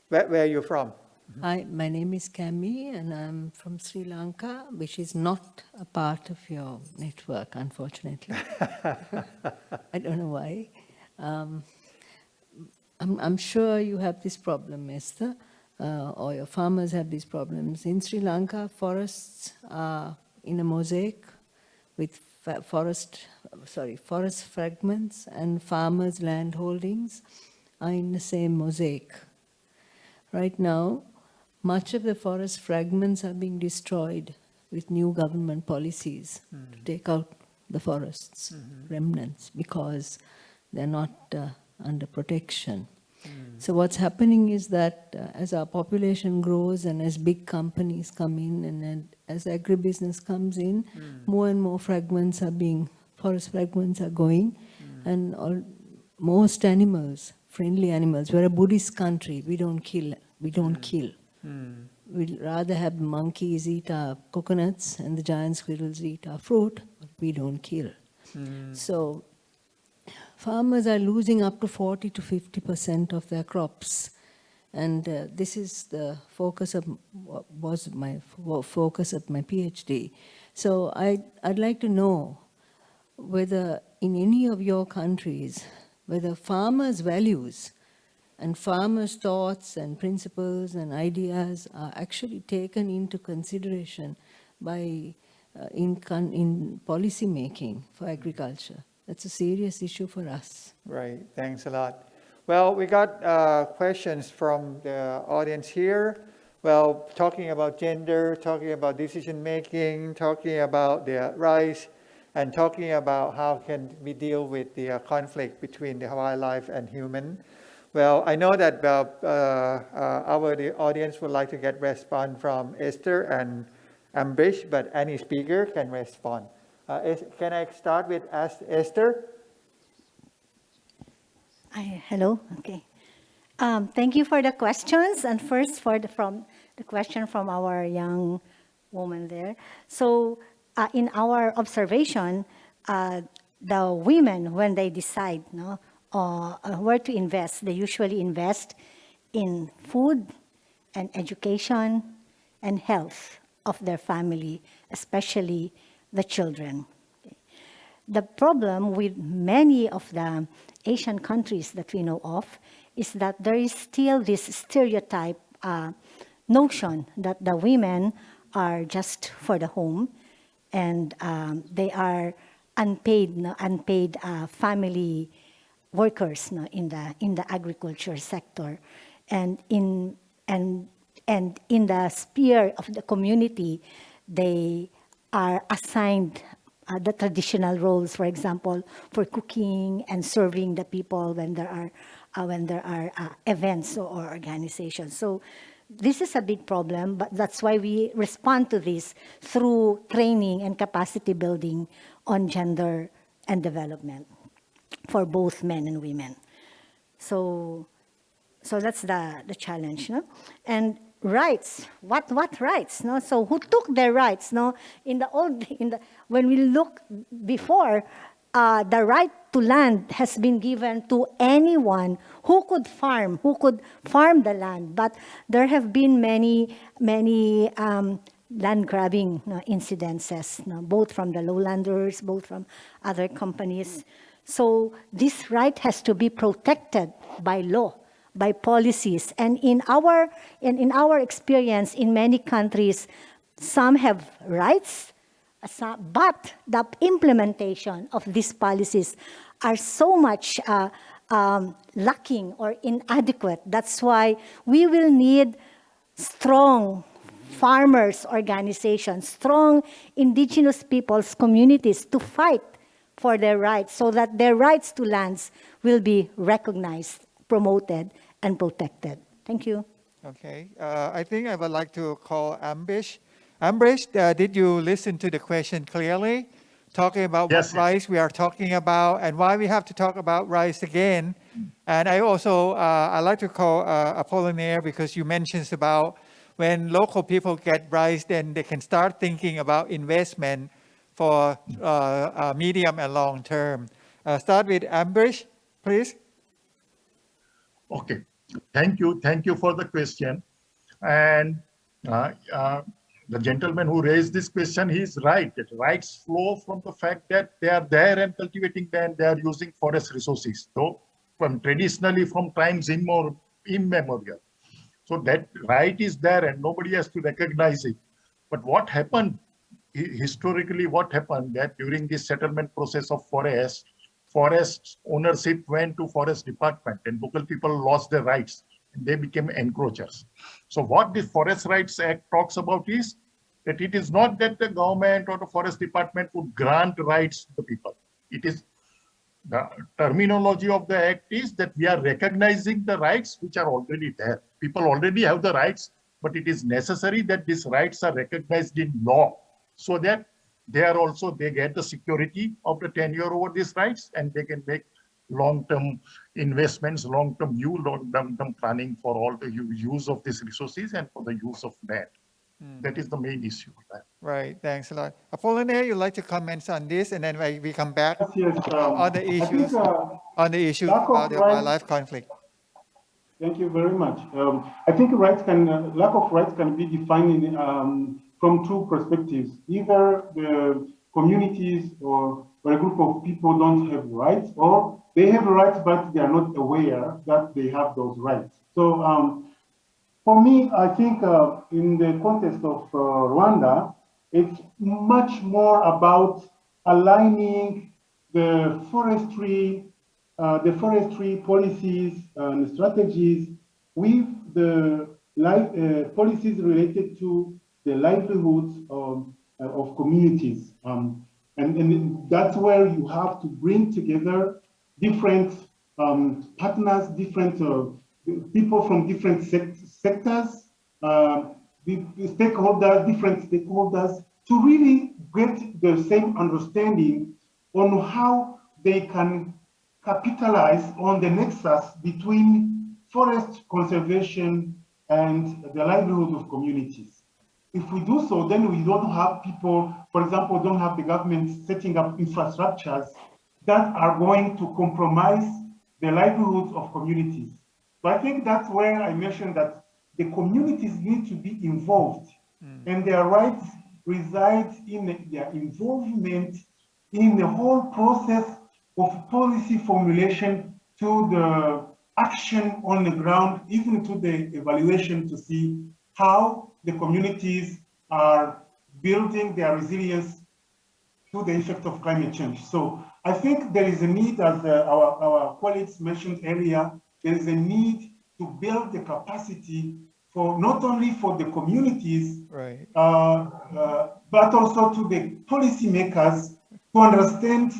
where you're from. Hi, my name is Cami and I'm from Sri Lanka, which is not a part of your network, unfortunately. I don't know why. I'm sure you have this problem, Esther, or your farmers have these problems. In Sri Lanka, forests are in a mosaic with forest fragments, and farmers' land holdings are in the same mosaic. Right now, much of the forest fragments are being destroyed with new government policies to take out the forests, remnants, because they're not under protection. So what's happening is that as our population grows and as big companies come in and as agribusiness comes in, more and more fragments are forest fragments are going, and most animals, friendly animals, we're a Buddhist country, we don't kill. We'd rather have monkeys eat our coconuts and the giant squirrels eat our fruit, but we don't kill. So farmers are losing up to 40 to 50% of their crops. And this is the focus of my PhD. So I'd like to know whether in any of your countries, whether farmers' values and farmers' thoughts and principles and ideas are actually taken into consideration by in policy making for agriculture. That's a serious issue for us. Right, thanks a lot. Well, we got questions from the audience here. Well, talking about gender, talking about decision making, talking about the rights, and talking about how can we deal with the conflict between the wildlife and human. Well, I know that the audience would like to get response from Esther and Ambrish, but any speaker can respond. Can I start with Esther? Hello. Okay. Thank you for the questions, and first for the question from our young woman there. So, in our observation, the women, when they decide where to invest, they usually invest in food and education and health of their family, especially the children. The problem with many of the Asian countries that we know of is that there is still this stereotype notion that the women are just for the home, and they are unpaid family workers in the agriculture sector, and in the sphere of the community, they are assigned the traditional roles, for example, for cooking and serving the people when there are events or organizations. So this is a big problem, but that's why we respond to this through training and capacity building on gender and development for both men and women. So that's the challenge, no? And rights, what rights, no? So who took their rights, no? When we look before, the right to land has been given to anyone who could farm the land. But there have been many land grabbing incidences, both from the lowlanders, both from other companies. So this right has to be protected by law, by policies. And in our experience in many countries, some have rights, but the implementation of these policies are so much lacking or inadequate. That's why we will need strong farmers organizations, strong indigenous peoples communities to fight for their rights, so that their rights to lands will be recognized, promoted, and protected. Thank you. Okay. I think I would like to call Ambrish. Ambrish, did you listen to the question clearly? Talking about Yes, what rights we are talking about and why we have to talk about rights again. And I also, I like to call Apollinaire, because you mentioned about when local people get rights, then they can start thinking about investment for medium and long term. Start with Ambrish, please. Okay, thank you for the question. And the gentleman who raised this question, he is right. That rights flow from the fact that they are there and cultivating land, they are using forest resources. So traditionally from times immemorial. So that right is there and nobody has to recognize it. But what happened, historically what happened, that during this settlement process of forest ownership went to forest department and local people lost their rights and they became encroachers. So what the Forest Rights Act talks about is that it is not that the government or the forest department would grant rights to the people. It is the terminology of the act is that we are recognizing the rights which are already there. People already have the rights, but it is necessary that these rights are recognized in law so that they get the security of the tenure over these rights and they can make long-term investments, long-term planning for all the use of these resources and for the use of land. That is the main issue. Right, thanks a lot. Apollinaire, you'd like to comment on this, and then we come back Yes, on the issues lack of about the rights- wildlife conflict. Thank you very much. I think lack of rights can be defined from two perspectives. Either the communities or a group of people don't have rights, or they have rights but they are not aware that they have those rights. So for me, I think in the context of Rwanda, it's much more about aligning the forestry policies and strategies with the policies related to the livelihoods of communities. And that's where you have to bring together different partners, different people from different sectors, the stakeholders, different stakeholders, to really get the same understanding on how they can capitalize on the nexus between forest conservation and the livelihood of communities. If we do so, then we don't have people, for example, don't have the government setting up infrastructures that are going to compromise the livelihoods of communities. So I think that's where I mentioned that the communities need to be involved, and their rights reside in their involvement in the whole process of policy formulation to the action on the ground, even to the evaluation to see how the communities are building their resilience to the effect of climate change. So I think there is a need, as our colleagues mentioned earlier, there is a need to build the capacity for not only for the communities, Right. but also to the policymakers to understand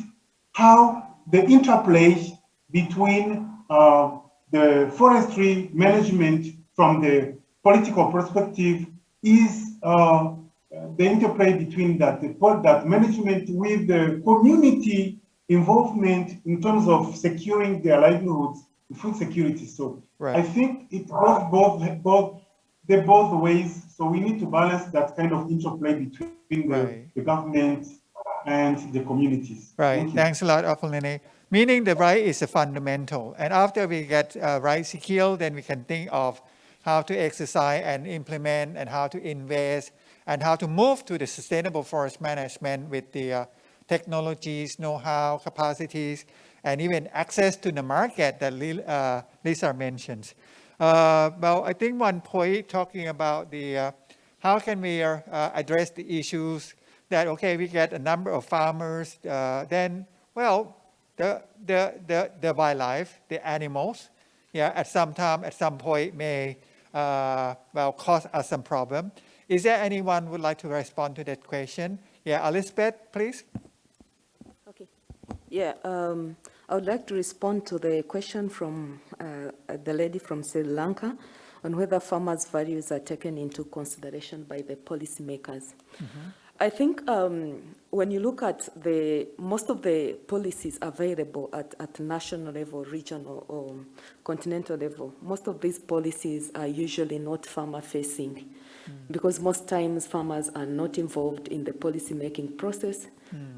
how the interplay between the forestry management from the political perspective is the interplay between that management with the community involvement in terms of securing their livelihoods, food security. So Right. I think it goes both ways. So we need to balance that kind of interplay between Right. the government and the communities. Right. Thank you. Thanks a lot, Apolline. Meaning the right is a fundamental. And after we get right secured, then we can think of how to exercise and implement and how to invest and how to move to the sustainable forest management with the technologies, know-how, capacities, and even access to the market that Lisa mentioned. Well, I think one point talking about the how can we address the issues that, okay, we get a number of farmers, then, well, the wildlife, the animals, yeah, at some time, at some point may, well, cause us some problem. Is there anyone who would like to respond to that question? Yeah, Elizabeth, please. Okay. Yeah, I would like to respond to the question from the lady from Sri Lanka on whether farmers' values are taken into consideration by the policymakers. I think when you look at most of the policies available at national level, regional or continental level, most of these policies are usually not farmer-facing because most times farmers are not involved in the policy-making process.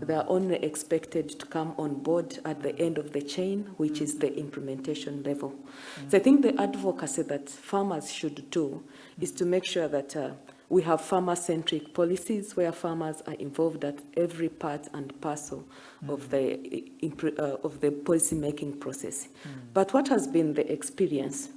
They are only expected to come on board at the end of the chain, which is the implementation level. So I think the advocacy that farmers should do is to make sure that we have farmer-centric policies where farmers are involved at every part and parcel of the policy-making process. But what has been the experience?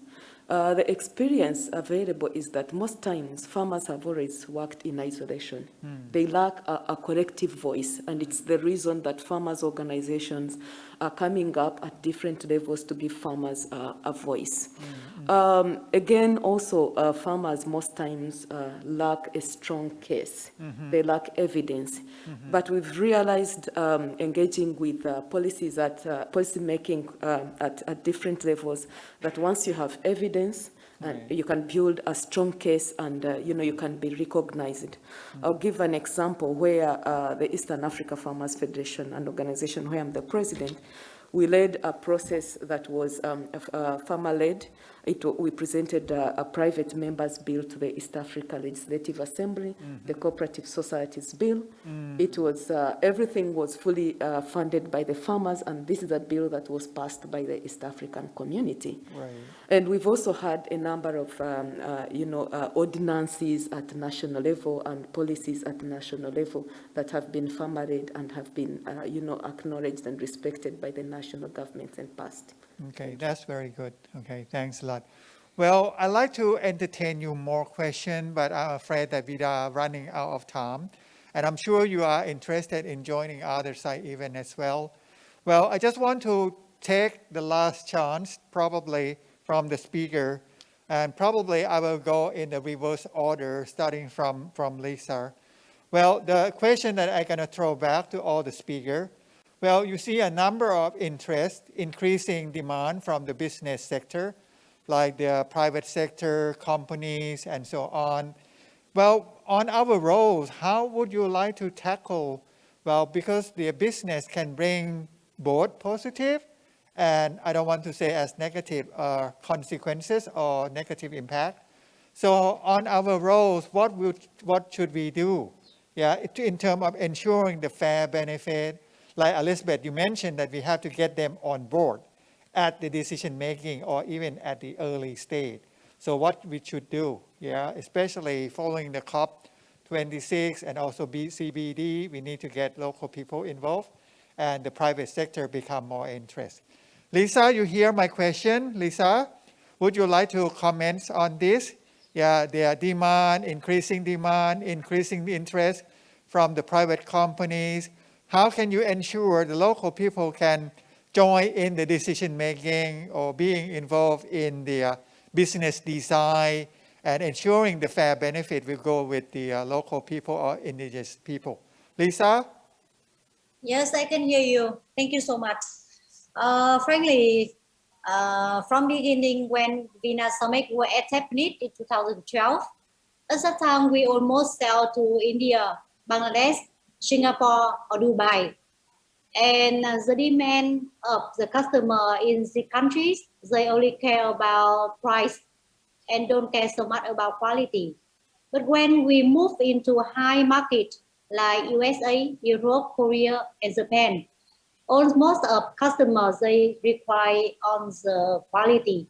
The experience available is that most times farmers have always worked in isolation. They lack a collective voice, and it's the reason that farmers' organizations are coming up at different levels to give farmers a voice. Again, also, farmers most times lack a strong case. They lack evidence. But we've realized engaging with policies policy making at different levels that once you have evidence, you can build a strong case and you can be recognized. I'll give an example where the Eastern Africa Farmers Federation, an organization where I'm the president, we led a process that was farmer-led. We presented a private members bill to the East Africa Legislative Assembly, the Cooperative Societies Bill. It was, everything was fully funded by the farmers, and this is a bill that was passed by the East African community. Right. And we've also had a number of, ordinances at national level and policies at national level that have been farmer-led and have been, acknowledged and respected by the national governments and passed. Okay, that's very good. Okay, thanks a lot. Well, I'd like to entertain you more questions, but I'm afraid that we are running out of time. And I'm sure you are interested in joining other side event as well. Well, I just want to take the last chance, probably from the speaker, and probably I will go in the reverse order, starting from Lisa. Well, the question that I'm going to throw back to all the speakers. Well, you see a number of interest, increasing demand from the business sector, like the private sector, companies, and so on. Well, on our roles, how would you like to tackle, well, because the business can bring both positive and I don't want to say as negative consequences or negative impact. So on our roles, what should we do? Yeah, in terms of ensuring the fair benefit, like Elizabeth, you mentioned that we have to get them on board at the decision making or even at the early stage. So what we should do, yeah, especially following the COP26 and also CBD, we need to get local people involved and the private sector become more interested. Lisa, you hear my question? Lisa, would you like to comment on this? Yeah, their demand, increasing interest from the private companies. How can you ensure the local people can join in the decision making or being involved in the business design and ensuring the fair benefit will go with the local people or indigenous people? Lisa? Yes, I can hear you. Thank you so much. Frankly, from beginning when Vina Summit were established in 2012, at that time we almost sell to India, Bangladesh, Singapore or Dubai. And the demand of the customer in the countries, they only care about price and don't care so much about quality. But when we move into high market like USA, Europe, Korea, and Japan, almost of customers, they require on the quality.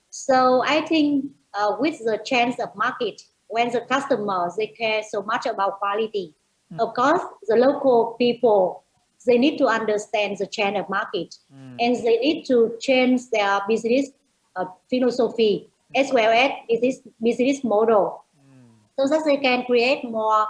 So I think with the change of market, when the customers, they care so much about quality. Of course, the local people, they need to understand the change of market and they need to change their business philosophy as well as business model so that they can create more,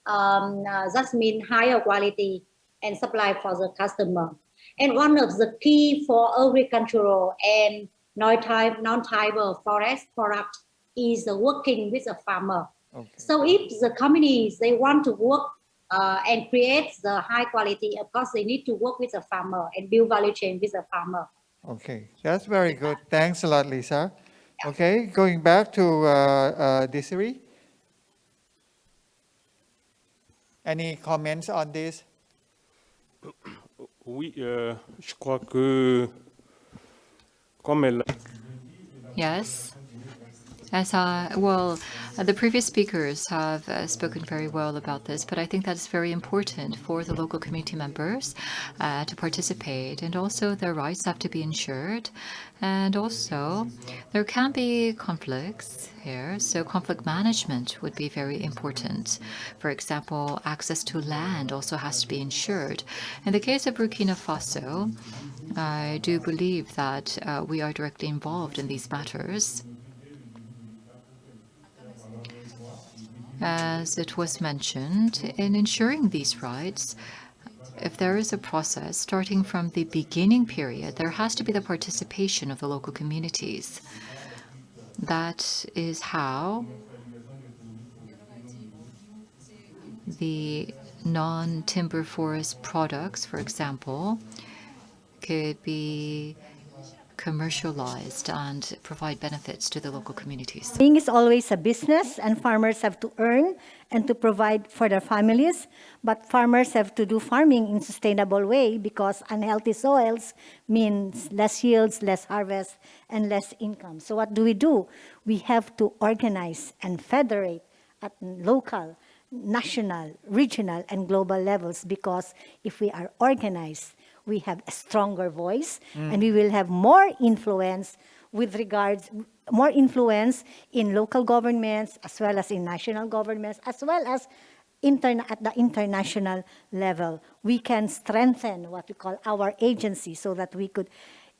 that means higher quality and supply for the customer. And one of the key for agricultural and non-tribal forest product is working with a farmer. Okay. So if the companies, they want to work and create the high quality, of course, they need to work with the farmer and build value chain with the farmer. Okay, that's very good. Thanks a lot, Lisa. Okay, going back to Desiree. Any comments on this? Oui, je crois que comme elle Yes. The previous speakers have spoken very well about this, but I think that it's very important for the local community members to participate, and also their rights have to be ensured. And also, there can be conflicts here, so conflict management would be very important. For example, access to land also has to be ensured. In the case of Burkina Faso, I do believe that we are directly involved in these matters. As it was mentioned, in ensuring these rights, if there is a process starting from the beginning period, there has to be the participation of the local communities. That is how the non-timber forest products, for example, could be commercialized and provide benefits to the local communities. Farming is always a business, and farmers have to earn and to provide for their families. But farmers have to do farming in a sustainable way because unhealthy soils means less yields, less harvest, and less income. So what do? We have to organize and federate at local, national, regional, and global levels, because if we are organized, we have a stronger voice and we will have more influence in local governments as well as in national governments as well as at the international level. We can strengthen what we call our agency so that we could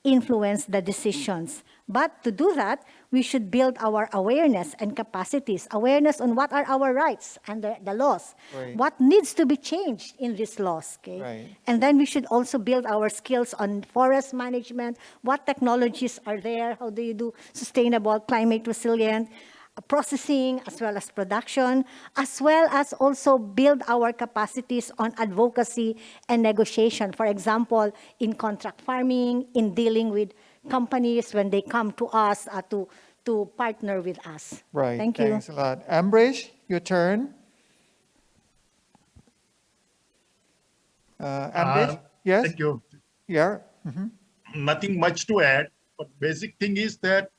influence the decisions. But to do that, we should build our awareness and capacities, awareness on what are our rights under the laws, Right. what needs to be changed in these laws, okay? Right. And then we should also build our skills on forest management, what technologies are there, how do you do sustainable, climate resilient, processing as well as production, as well as also build our capacities on advocacy and negotiation. For example, in contract farming, in dealing with companies when they come to us to partner with us. Right. Thank you. Thanks a lot. Ambrish, your turn. Amrit, yes? Thank you. Yeah. Nothing much to add, but basic thing is that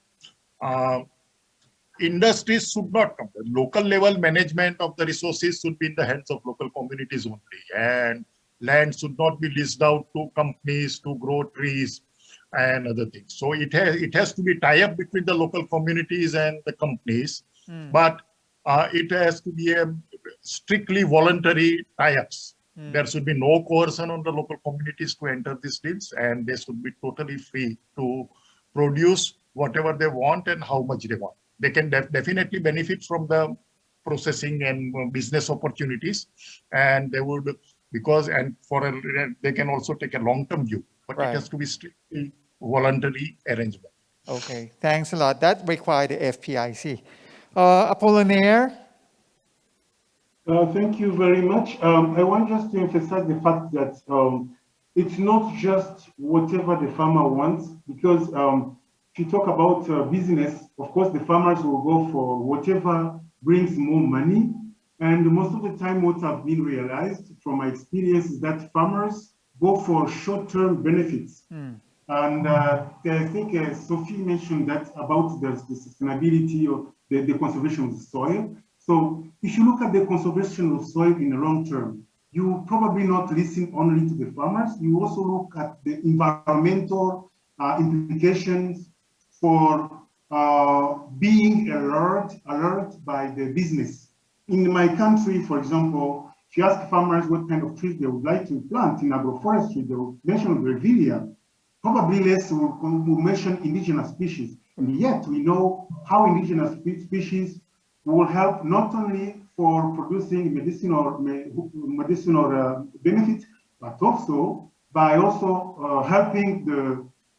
industries should not come. The local level management of the resources should be in the hands of local communities only, and land should not be leased out to companies to grow trees and other things. So it has to be tie-up between the local communities and the companies, but it has to be a strictly voluntary tie-ups. There should be no coercion on the local communities to enter these deals, and they should be totally free to produce whatever they want and how much they want. They can definitely benefit from the processing and business opportunities, and they would, they can also take a long-term view, but Right. it has to be strictly voluntary arrangement. Okay, thanks a lot. That requires the FPIC. Apollinaire? Thank you very much. I want just to emphasize the fact that it's not just whatever the farmer wants, because if you talk about business, of course, the farmers will go for whatever brings more money. And most of the time, what I've been realized from my experience is that farmers go for short-term benefits. And I think Sophie mentioned that about the sustainability of the conservation of the soil. So if you look at the conservation of soil in the long term, you probably not listen only to the farmers, you also look at the environmental implications for being alert by the business. In my country, for example, if you ask farmers what kind of trees they would like to plant in agroforestry, they will mention grevillea. Probably less will mention indigenous species. And yet we know how indigenous species will help not only for producing medicinal benefits, but also by helping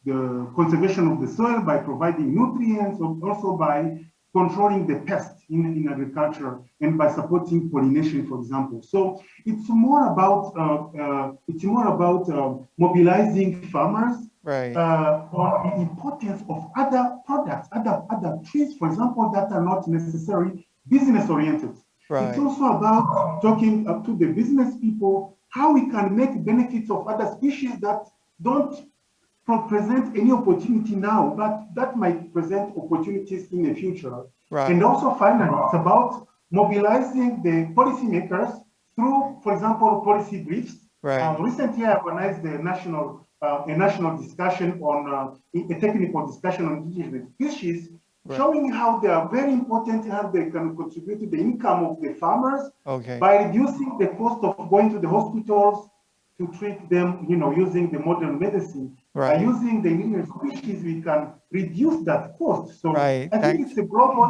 the conservation of the soil by providing nutrients, also by controlling the pests in agriculture and by supporting pollination, for example. So it's more about mobilizing farmers Right. on the importance of other products, other trees, for example, that are not necessarily business oriented. Right. It's also about talking to the business people how we can make benefits of other species that don't present any opportunity now, but that might present opportunities in the future. Right. And also finally, it's about mobilizing the policymakers through, for example, policy briefs. Right. Recently, I organized a national discussion on a technical discussion on indigenous species, Right. showing how they are very important, how they can contribute to the income of the farmers Okay. by reducing the cost of going to the hospitals to treat them, using the modern medicine. Right. By using the indigenous species, we can reduce that cost. So Right. I think it's a global,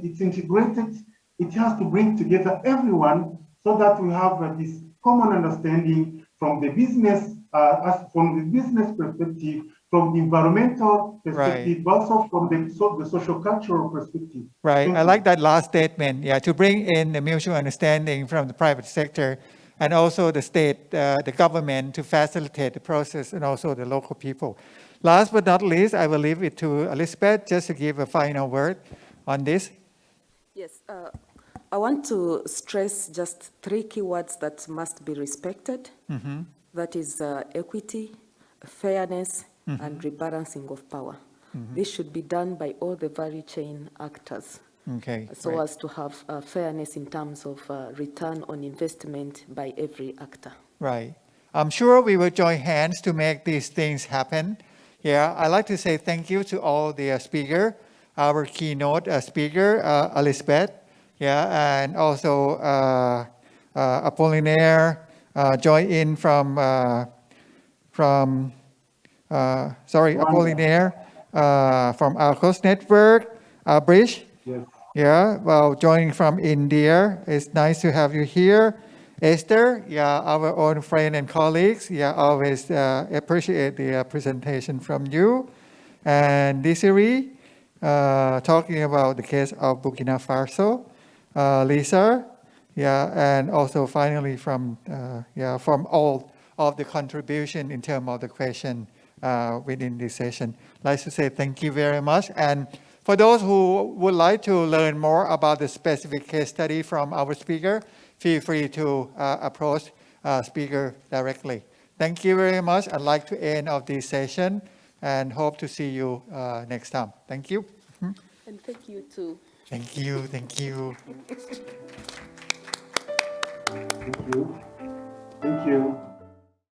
it's integrated. It has to bring together everyone so that we have this common understanding from the business, perspective, from the environmental perspective, but also from the social cultural perspective. Right. Thank I you. like that last statement. Yeah, to bring in the mutual understanding from the private sector and also the state, the government to facilitate the process and also the local people. Last but not least, I will leave it to Elizabeth just to give a final word on this. Yes, I want to stress just 3 keywords that must be respected. That is equity, fairness, and rebalancing of power. This should be done by all the value chain actors, Okay. so great. as to have fairness in terms of return on investment by every actor. Right. I'm sure we will join hands to make these things happen. Yeah, I'd like to say thank you to all the speaker, our keynote speaker, Elizabeth, yeah, and also Apollinaire, join in from Apollinaire from Arcos Network, Bridge. Yes. Yeah, well, joining from India. It's nice to have you here. Esther, yeah, our own friend and colleagues, yeah, always appreciate the presentation from you. And Desiree, talking about the case of Burkina Faso. Lisa, yeah, and also finally from all of the contribution in terms of the question within this session. I'd like to say thank you very much. And For those who would like to learn more about the specific case study from our speaker, feel free to approach speaker directly. Thank you very much. I'd like to end of this session and hope to see you next time. Thank you. And thank you too. Thank you. Thank you. Thank you. Thank you.